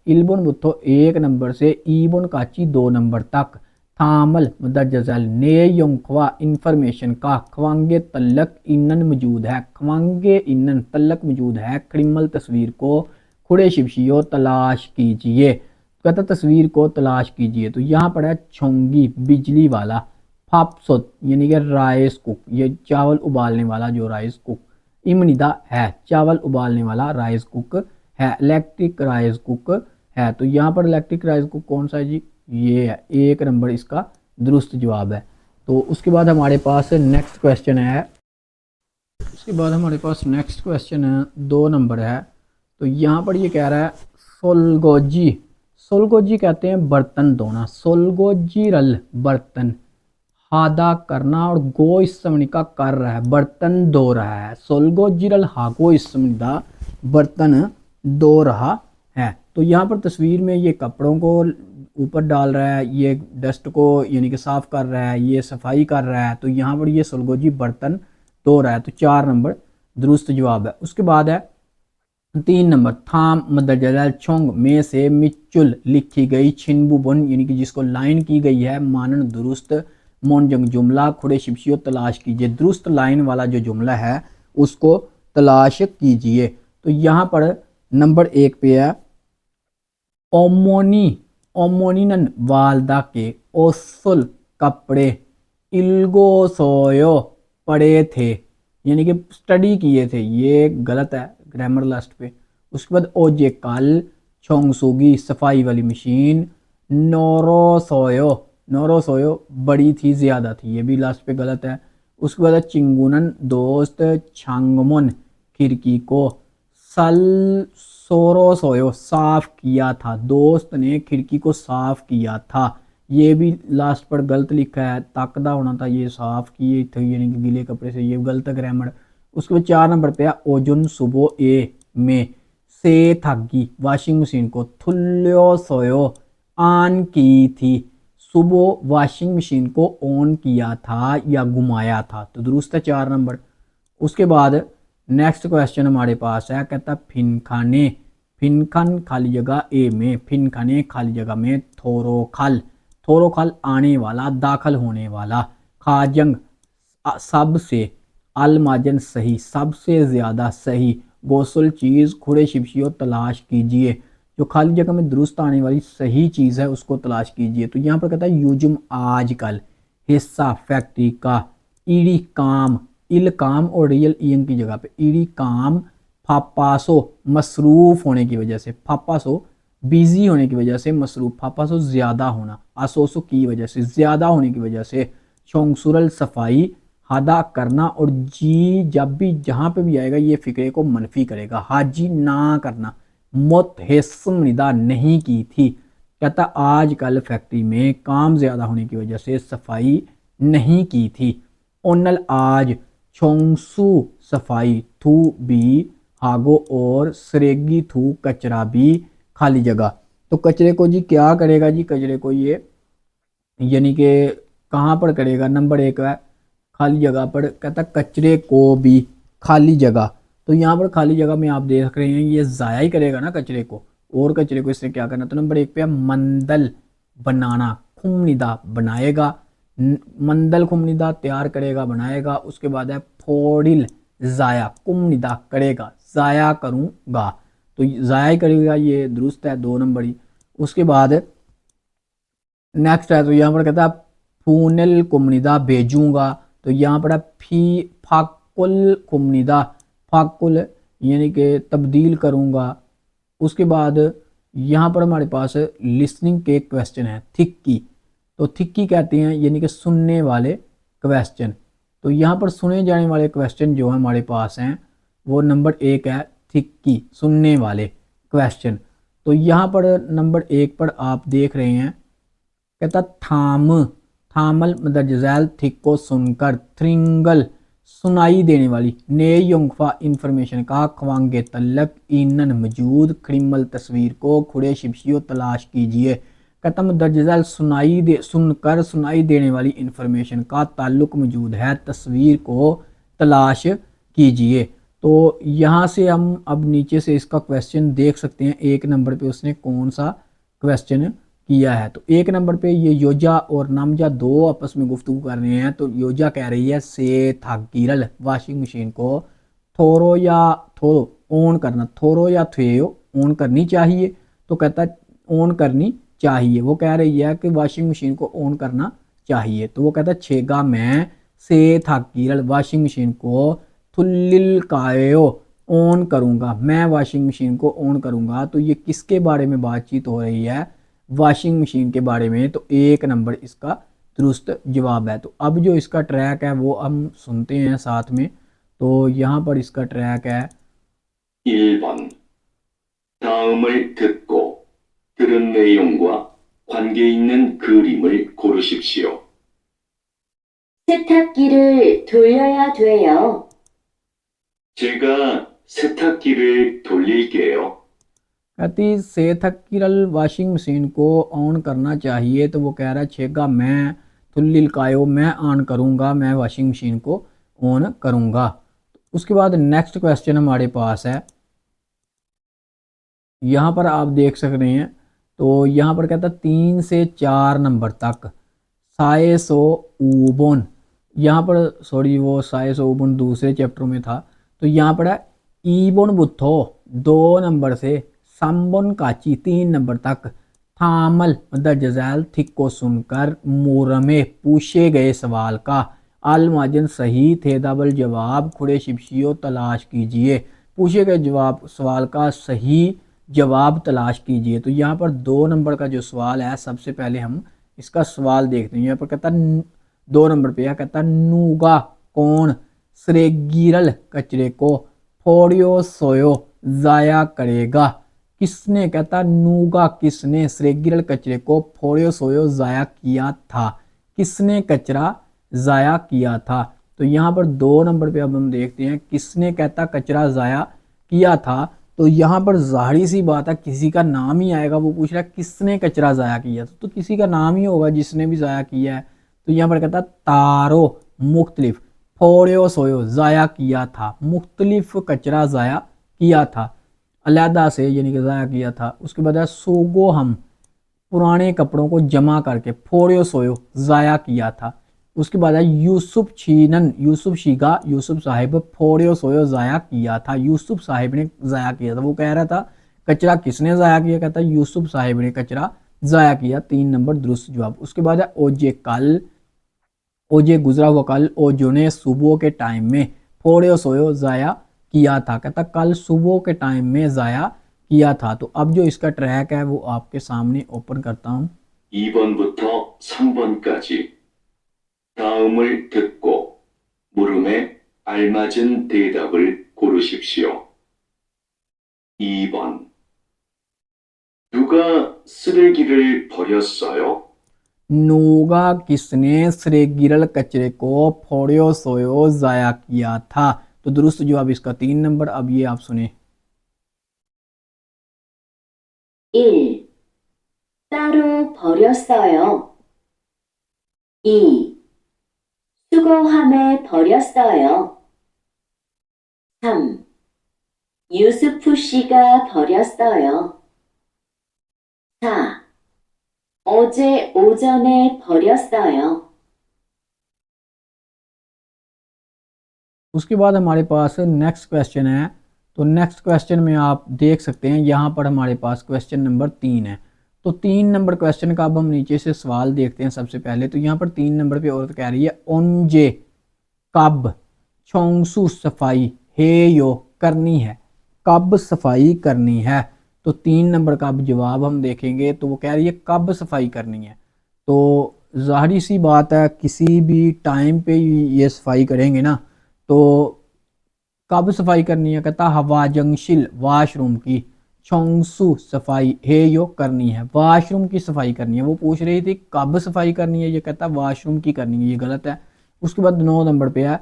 1 नंबर से ईबोन काची 2 नंबर तक, थामल मदजल ने योंखवा इन्फॉर्मेशन का, खवांगे तल्लक इन्नन मौजूद है, खवांगे इन्नन तल्लक मौजूद है, क्रिमल तस्वीर को खुड़े शिवशियो तलाश कीजिए, कहता तस्वीर को तलाश कीजिए। तो यहाँ पर है छोंगी बिजली वाला, फापसोत यानी कि राइस कुक, ये चावल उबालने वाला जो राइस कुक, इमनिदा है चावल उबालने वाला राइस कुक है, इलेक्ट्रिक राइस कुक है। तो यहाँ पर इलेक्ट्रिक राइस कुक कौन सा है जी, ये है 1 नंबर इसका दुरुस्त जवाब है। तो उसके बाद हमारे पास नेक्स्ट क्वेश्चन है, उसके बाद हमारे पास नेक्स्ट क्वेश्चन है 2 नंबर है। तो यहाँ पर ये कह रहा है सोलगोजी कहते हैं बर्तन धोना, सोलगोजी रल बर्तन, हादा करना और गो इस समनी का कर रहा है, बर्तन धो रहा है, सोलगोजी रल हागो इस समनी बर्तन धो रहा है। तो यहाँ पर तस्वीर में ये कपड़ों को ऊपर डाल रहा है, ये डस्ट को यानी कि साफ़ कर रहा है, ये सफाई कर रहा है। तो यहाँ पर ये सोलगोजी बर्तन धो रहा है। तो 4 नंबर दुरुस्त जवाब है। उसके बाद है 3 नंबर, थाम मदजल छोंग में से मिचुल लिखी गई छिनबुबन, यानी कि जिसको लाइन की गई है, मानन दुरुस्त मोनजंग जुमला खुड़े शिपशियो तलाश कीजिए, दुरुस्त लाइन वाला जो जुमला है उसको तलाश कीजिए। तो यहाँ पर नंबर 1 पे है ओमोनीनन वालदा के ओसुल कपड़े इल्गोसोयो पढ़े थे, यानी कि स्टडी किए थे, ये गलत है ग्रामर लास्ट पे। उसके बाद ओजे कल छोंगसुगी सफाई वाली मशीन, नोरोसोयो नोरोसोयो बड़ी थी ज़्यादा थी, ये भी लास्ट पे गलत है। उसके बाद चिंगुनन दोस्त छांगमोन खिड़की को, सल सोरोसोयो साफ किया था, दोस्त ने खिड़की को साफ किया था, ये भी लास्ट पर गलत लिखा है, ताकदा होना था, ये साफ किए थे यानी कि गीले कपड़े से, ये गलत है ग्रामर। उसके बाद 4 नंबर पे ओजुन सुबह ए में से थागी वॉशिंग मशीन को थुल्यो सोयो ऑन की थी, सुबह वॉशिंग मशीन को ऑन किया था या घुमाया था, तो दुरुस्त है 4 नंबर। उसके बाद नेक्स्ट क्वेश्चन हमारे पास है, कहता फिनखाने फिनखान खाली जगह ए में, फिनखाने खाली जगह में थोरोखल थोरोखल आने वाला दाखिल होने वाला, खाजंग सबसे, अलमाजन सही सबसे ज़्यादा सही, गोसल चीज़ खुड़े शिपशियो तलाश कीजिए, जो खाली जगह में दुरुस्त आने वाली सही चीज़ है उसको तलाश कीजिए। तो यहाँ पर कहता है यूजुम आजकल, हिस्सा फैक्ट्री का, ईडी काम, इल काम और रियल ईएम की जगह पे ईडी काम, फापासो मसरूफ होने की वजह से, फापासो बिजी होने की वजह से, मसरूफ फापासो ज़्यादा होना, आसोसो की वजह से ज़्यादा होने की वजह से, शोंगसुरल सफाई हादा करना, और जी जब भी जहाँ पे भी आएगा ये फिक्रे को मनफी करेगा, हाजी ना करना, मुतहस्सनिदा नहीं की थी। कहता आजकल फैक्ट्री में काम ज़्यादा होने की वजह से सफाई नहीं की थी। ओनल आज छोंगसू सफाई थू भी हागो और सरेगी थू कचरा भी खाली जगह, तो कचरे को जी क्या करेगा जी, कचरे को ये यानी कि कहाँ पर करेगा, नंबर 1 है खाली जगह पर, कहता कचरे को भी खाली जगह, तो यहाँ पर खाली जगह में आप देख रहे हैं ये ज़ाया ही करेगा ना कचरे को, और कचरे को इससे क्या करना, तो नंबर 1 पे है मंदल बनाना, खुमनिदा बनाएगा, मंदल खुमनिदा तैयार करेगा बनाएगा। उसके बाद है फोडिल ज़ाया कुमनिदा करेगा ज़ाया करूँगा, तो ज़ाया ही करेगा, ये दुरुस्त है 2 नंबर ही। उसके बाद नेक्स्ट है, तो यहाँ पर कहता है फूनल कुमनिदा भेजूंगा, तो यहाँ पर है फी फाकुल कुमनिदा, फाकुल यानी कि तब्दील करूँगा। उसके बाद यहाँ पर हमारे पास लिसनिंग के क्वेश्चन है, थिक्की, तो थिक्की कहते हैं यानी कि सुनने वाले क्वेश्चन, तो यहाँ पर सुने जाने वाले क्वेश्चन जो है हमारे पास हैं वो नंबर 1 है थिक्की सुनने वाले क्वेश्चन। तो यहाँ पर नंबर 1 पर आप देख रहे हैं, कहता थामल मतलब जजैल थिक को सुनकर, थ्रिंगल सुनाई देने वाली, ने योंगफा इंफॉर्मेशन का, खवांगे तलक इनन मौजूद, खड़िमल तस्वीर को, खुड़े शिपशियो तलाश कीजिए। कहता दर्जैल सुनकर सुनाई देने वाली इंफॉर्मेशन का ताल्लुक मौजूद है, तस्वीर को तलाश कीजिए। तो यहाँ से हम अब नीचे से इसका क्वेश्चन देख सकते हैं, 1 नंबर पे उसने कौन सा क्वेश्चन किया है। तो 1 नंबर पे ये योजा और नामजा 2 आपस में गुफ्तगू कर रहे हैं। तो योजा कह रही है से थागिरल वॉशिंग मशीन को थोरो या थोरो ऑन करना, थोरो या थेयो ऑन करनी चाहिए, तो कहता ऑन करनी चाहिए, वो कह रही है कि वॉशिंग मशीन को ऑन करना चाहिए। तो वो कहता है छेगा मैं से थागिरल वॉशिंग मशीन को थुल्लिल कायो ऑन करूँगा, मैं वॉशिंग मशीन को ऑन करूँगा। तो ये किसके बारे में बातचीत हो रही है, वॉशिंग मशीन के बारे में। तो 1 नंबर इसका दुरुस्त जवाब है। तो अब जो इसका ट्रैक है वो हम सुनते हैं साथ में। तो यहाँ पर इसका ट्रैक है 1번 다음을 듣고 들은 내용과 관계 있는 그림을 고르십시오. 세탁기를 돌려야 돼요. 제가 세탁기를 돌릴게요. कहती सेथकिरल वॉशिंग मशीन को ऑन करना चाहिए। तो वो कह रहा है छेगा मैं थुल्लिल कायो मैं ऑन करूँगा, मैं वॉशिंग मशीन को ऑन करूँगा। उसके बाद नेक्स्ट क्वेश्चन हमारे पास है, यहाँ पर आप देख सक रहे हैं। तो यहाँ पर कहता 3 से 4 नंबर तक साएसो ऊबोन, यहाँ पर सॉरी वो साएसो ऊबोन दूसरे चैप्टर में था। तो यहाँ पर है ईबोन बुथो 2 नंबर से, साम्बोन काची 3 नंबर तक, थामल मतलब जजैल थिक को सुनकर मोरमे पूछे गए सवाल का अल माजन सही थे दबल जवाब खुड़े शिपशियो तलाश कीजिए। पूछे गए जवाब सवाल का सही जवाब तलाश कीजिए। तो यहाँ पर 2 नंबर का जो सवाल है सबसे पहले हम इसका सवाल देखते हैं। यहाँ पर कहता 2 नंबर पे है, कहता नूगा कौन सरेगिरल कचरे को फोड़ियो सोयो ज़ाया करेगा। किसने, कहता नूगा किसने सरेगिरल कचरे को फोड़ियो सोयो ज़ाया किया था। किसने कचरा ज़ाया किया था। तो यहाँ पर 2 नंबर पे अब हम देखते हैं किसने कहता कचरा ज़ाया किया था। तो यहाँ पर जाहिर सी बात है किसी का नाम ही आएगा। वो पूछ रहा है किसने कचरा ज़ाया किया था, तो किसी का नाम ही होगा जिसने भी ज़ाया किया है। तो यहाँ पर कहता तारो मुख्तलिफ फोड़ो सोयो ज़ाया किया था। मुख्तलिफ कचरा ज़ाया किया था, अलहदा से यानी कि ज़ाया किया था। उसके बाद है सोगो हम पुराने कपड़ों को जमा करके फोड़ो सोयो ज़ाया किया था। उसके बाद है यूसुफ छीनन यूसुफ शीगा यूसुफ साहिब फोड़ो सोयो ज़ाया किया था। यूसुफ साहिब ने ज़ाया किया था। वो कह रहा था कचरा किसने ज़ाया किया, कहता यूसुफ साहिब ने कचरा ज़ाया किया। 3 नंबर दुरुस्त जवाब। उसके बाद है ओजे कल ओजे गुजरा हुआ कल ओजो ने सुबह के टाइम में फोड़ो सोयो ज़ाया किया था। कहता कल सुबह के टाइम में ज़ाया किया था। तो अब जो इसका ट्रैक है वो आपके सामने ओपन करता हूँ। 2번부터 3번까지 다음을 듣고 물음에 알맞은 대답을 고르십시오. 2번. 누가 쓰레기를 버렸어요? नूगा किसने सरेगिरल कचरे को फोड़ो सोयो ज़ाया किया था। तो दुरुस्त जवाब इसका 3 नंबर। अब ये आप सुने। 1. 따로 버렸어요. 2. 수거함에 버렸어요. 3. 유스프 씨가 버렸어요. 4. 어제 오전에 버렸어요. उसके बाद हमारे पास नेक्स्ट क्वेश्चन है। तो नेक्स्ट क्वेश्चन में आप देख सकते हैं यहाँ पर हमारे पास क्वेश्चन नंबर 3 है। तो 3 नंबर क्वेश्चन का अब हम नीचे से सवाल देखते हैं। सबसे पहले तो यहाँ पर 3 नंबर पे औरत कह रही है ओनजे कब छोंगसू सफाई हे यो करनी है। कब सफाई करनी है। तो 3 नंबर का अब जवाब हम देखेंगे। तो वो कह रही है कब सफाई करनी है। तो जाहिर सी बात है किसी भी टाइम पे ये सफाई करेंगे ना। तो कब सफाई करनी है, कहता हवा जंगशिल वाशरूम की छोंगसू सफाई हे यो करनी है। वाशरूम की सफाई करनी है। वो पूछ रही थी कब सफाई करनी है, ये कहता वाशरूम की करनी है, ये गलत है। उसके बाद 9 नंबर पे है,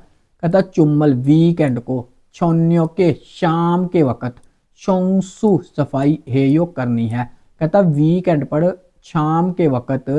कहता चुम्बल वीकेंड को छोन्यों के शाम के वक्त छोंगसू सफाई हे यो करनी है। कहता वीकेंड पर शाम के वक्त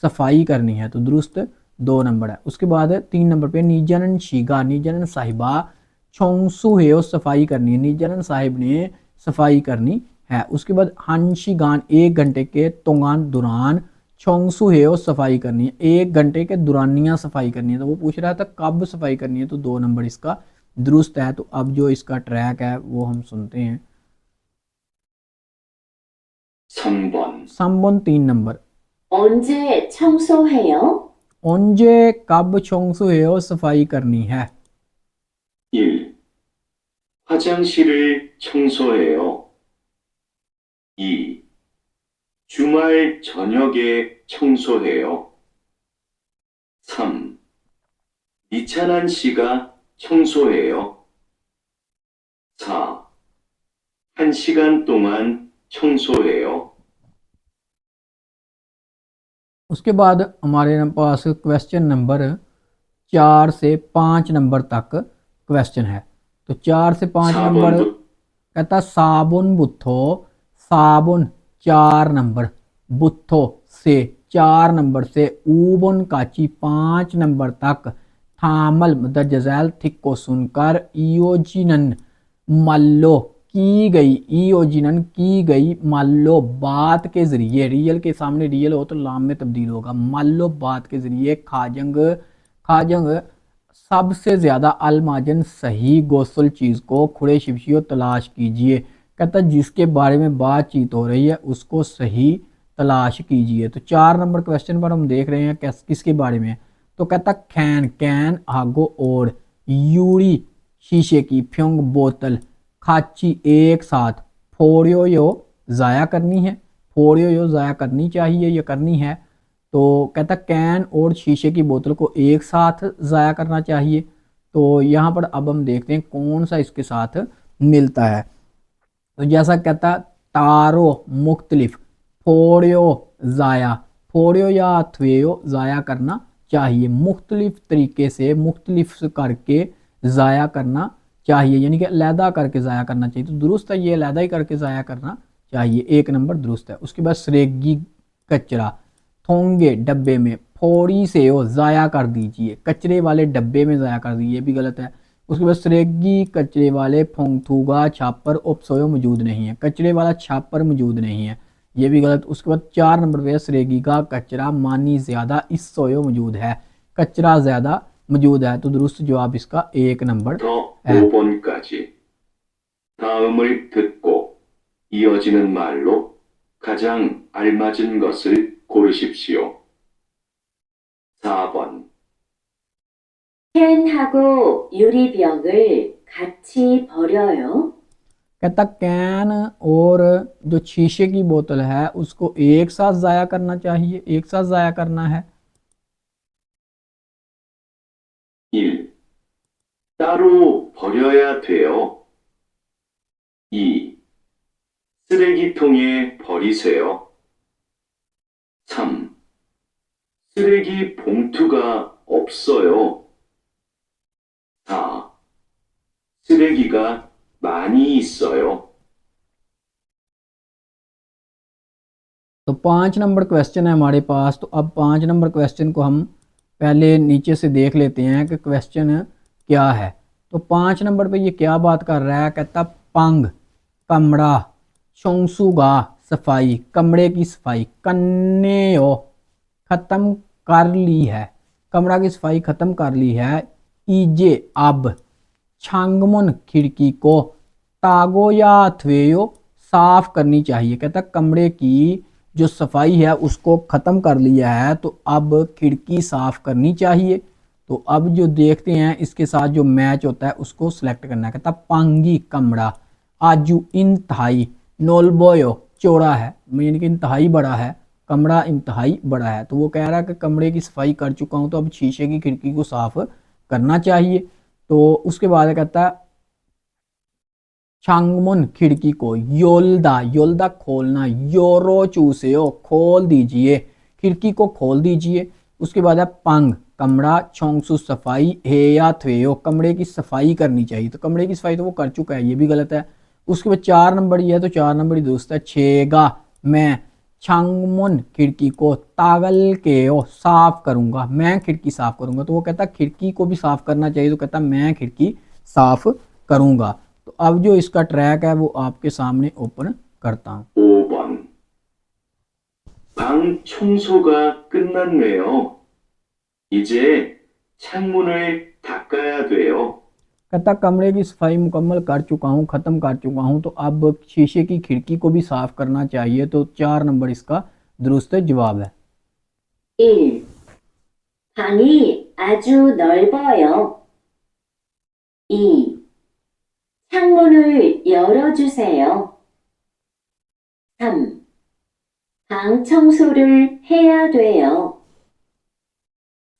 सफाई करनी है। तो दुरुस्त 2 नंबर है। उसके बाद 3 नंबर पे निजनन शीगा निजनन साहिबा छोंगसू हेयो सफाई करनी है। निजनन साहिब ने सफाई करनी है। उसके बाद हंशिगान 1 घंटे के तोंगान दौरान छोंगसू हेयो सफाई करनी है। 1 घंटे के दौरानिया सफाई करनी है। तो वो पूछ रहा था कब सफाई करनी है। तो 2 नंबर इसका दुरुस्त है। तो अब जो इसका ट्रैक है वो हम सुनते हैं। 3번. 3 नंबर 언제 청소해요? ओंजे कब छोंगसू हेयो सफाई करनी है। 1. 화장실을 청소해요. 2. 주말 저녁에 청소해요. 3. 이찬한 씨가 청소해요. 4. 1시간 동안 청소해요. उसके बाद हमारे पास क्वेश्चन नंबर 4 से 5 नंबर तक क्वेश्चन है। तो 4 से 5 नंबर 4번. कहता साबुन बुत्थो साबुन 4 नंबर बुत्थो से 4 नंबर से ऊबन काची 5 नंबर तक थामल मतलब जजैल थिक को सुनकर इयोजिनन मल्लो की गई इयोजिनन की गई मल्लो बात के जरिए रियल के सामने रियल हो तो लाम में तब्दील होगा। मल्लो बात के जरिए खाजंग खाजंग सबसे ज़्यादा अलमाजन सही गोसल चीज़ को खुड़े शिपशियो तलाश कीजिए। कहता जिसके बारे में बातचीत हो रही है उसको सही तलाश कीजिए। तो 4 नंबर क्वेश्चन पर हम देख रहे हैं किसके बारे में। तो कहता खैन कैन आगो और यूरी शीशे की फ्योंग बोतल खाची एक साथ फोड़ियो यो ज़ाया करनी है, फोड़ियो यो ज़ाया करनी चाहिए या करनी है। तो कहता कैन और शीशे की बोतल को एक साथ ज़ाया करना चाहिए। तो यहाँ पर अब हम देखते हैं कौन सा इसके साथ मिलता है। तो जैसा कहता तारो मुख्तलिफ फोड़ियो ज़ाया, फोड़ियो या अथवेयो ज़ाया करना चाहिए, मुख्तलिफ तरीके से मुख्तलिफ करके ज़ाया करना चाहिए, यानी कि अलहदा करके ज़ाया करना चाहिए। तो दुरुस्त है ये, अलहदा ही करके ज़ाया करना चाहिए, 1 नंबर दुरुस्त है। उसके बाद सरेगी कचरा थोंगे डब्बे में फोड़ी से हो ज़ाया कर दीजिए, कचरे वाले डब्बे में ज़ाया कर दीजिए, ये भी गलत है। उसके बाद सरेगी कचरे वाले फोंगथूगा छापर उपसोयो मौजूद नहीं है, कचरे वाला छापर मौजूद नहीं है, ये भी गलत। उसके बाद 4 नंबर पे सरेगी का कचरा मानी ज़्यादा इस सोयो मौजूद है, कचरा ज़्यादा मौजूद है। तो दुरुस्त जवाब इसका 1 नंबर 더 है। 5번까지 다음을 듣고 이어지는 말로 가장 알맞은 것을 고르십시오. 4번 캔하고 유리병을 같이 버려요. कहता कैन और जो शीशे की बोतल है उसको एक साथ ज़ाया करना चाहिए, एक साथ ज़ाया करना है। 1. 따로 버려야 돼요. 2. 쓰레기통에 버리세요. 3. 쓰레기 봉투가 없어요. 4. 쓰레기가 많이 있어요. तो 5 नंबर क्वेश्चन है हमारे पास। तो अब 5 नंबर क्वेश्चन को हम पहले नीचे से देख लेते हैं कि क्वेश्चन क्या है। तो 5 नंबर पे ये क्या बात कर रहा है। कहता पंग कमरा, शोंगसुगा सफाई, कमरे की सफाई, कन्ने ख़त्म कर ली है, कमरा की सफाई ख़त्म कर ली है। ईजे अब छांगमुन खिड़की को तागो या अथवेयो साफ करनी चाहिए। कहता कमरे की जो सफाई है उसको ख़त्म कर लिया है तो अब खिड़की साफ करनी चाहिए। तो अब जो देखते हैं इसके साथ जो मैच होता है उसको सिलेक्ट करना है। कहता पांगी कमरा आजू इंतहाई नोलबोयो चौड़ा है, यानी कि इंतहाई बड़ा है, कमरा इंतहाई बड़ा है। तो वो कह रहा है कि कमरे की सफाई कर चुका हूँ तो अब शीशे की खिड़की को साफ करना चाहिए। तो उसके बाद कहता है छांगमुन खिड़की को योल्दा, योल्दा खोलना, योरो चूसेओ खोल दीजिए, खिड़की को खोल दीजिए। उसके बाद है पंग कमरा, छोंगसु सफाई, हेया थवेयो कमरे की सफाई करनी चाहिए। तो कमरे की सफाई तो वो कर चुका है, ये भी गलत है। उसके बाद 4 नंबर ही है तो 4 नंबर ही दोस्त है। छेगा मैं छांगमुन खिड़की को तागल के साफ करूंगा, मैं खिड़की साफ करूंगा। तो वो कहता खिड़की को भी साफ करना चाहिए, तो कहता मैं खिड़की साफ करूंगा। तो अब जो इसका ट्रैक है वो आपके सामने ओपन करता हूं। 5번 방 청소가 끝났네요. 이제 창문을 닦아야 돼요. कहता कमरे की सफाई मुकम्मल कर चुका हूँ, ख़त्म कर चुका हूँ, तो अब शीशे की खिड़की को भी साफ करना चाहिए। तो 4 नंबर इसका दुरुस्त जवाब है। 1. 방이 아주 넓어요. 2. 창문을 열어주세요. 3. 방 청소를 해야 돼요.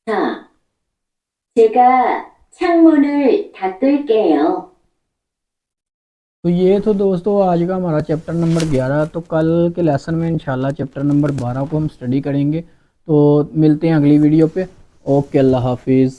4. 제가 창문을 닦을게요. तो ये तो दोस्तों आज का हमारा चैप्टर नंबर 11। तो कल के लेसन में इंशाल्लाह चैप्टर नंबर 12 को हम स्टडी करेंगे। तो मिलते हैं अगली वीडियो पे। ओके, अल्लाह हाफिज़।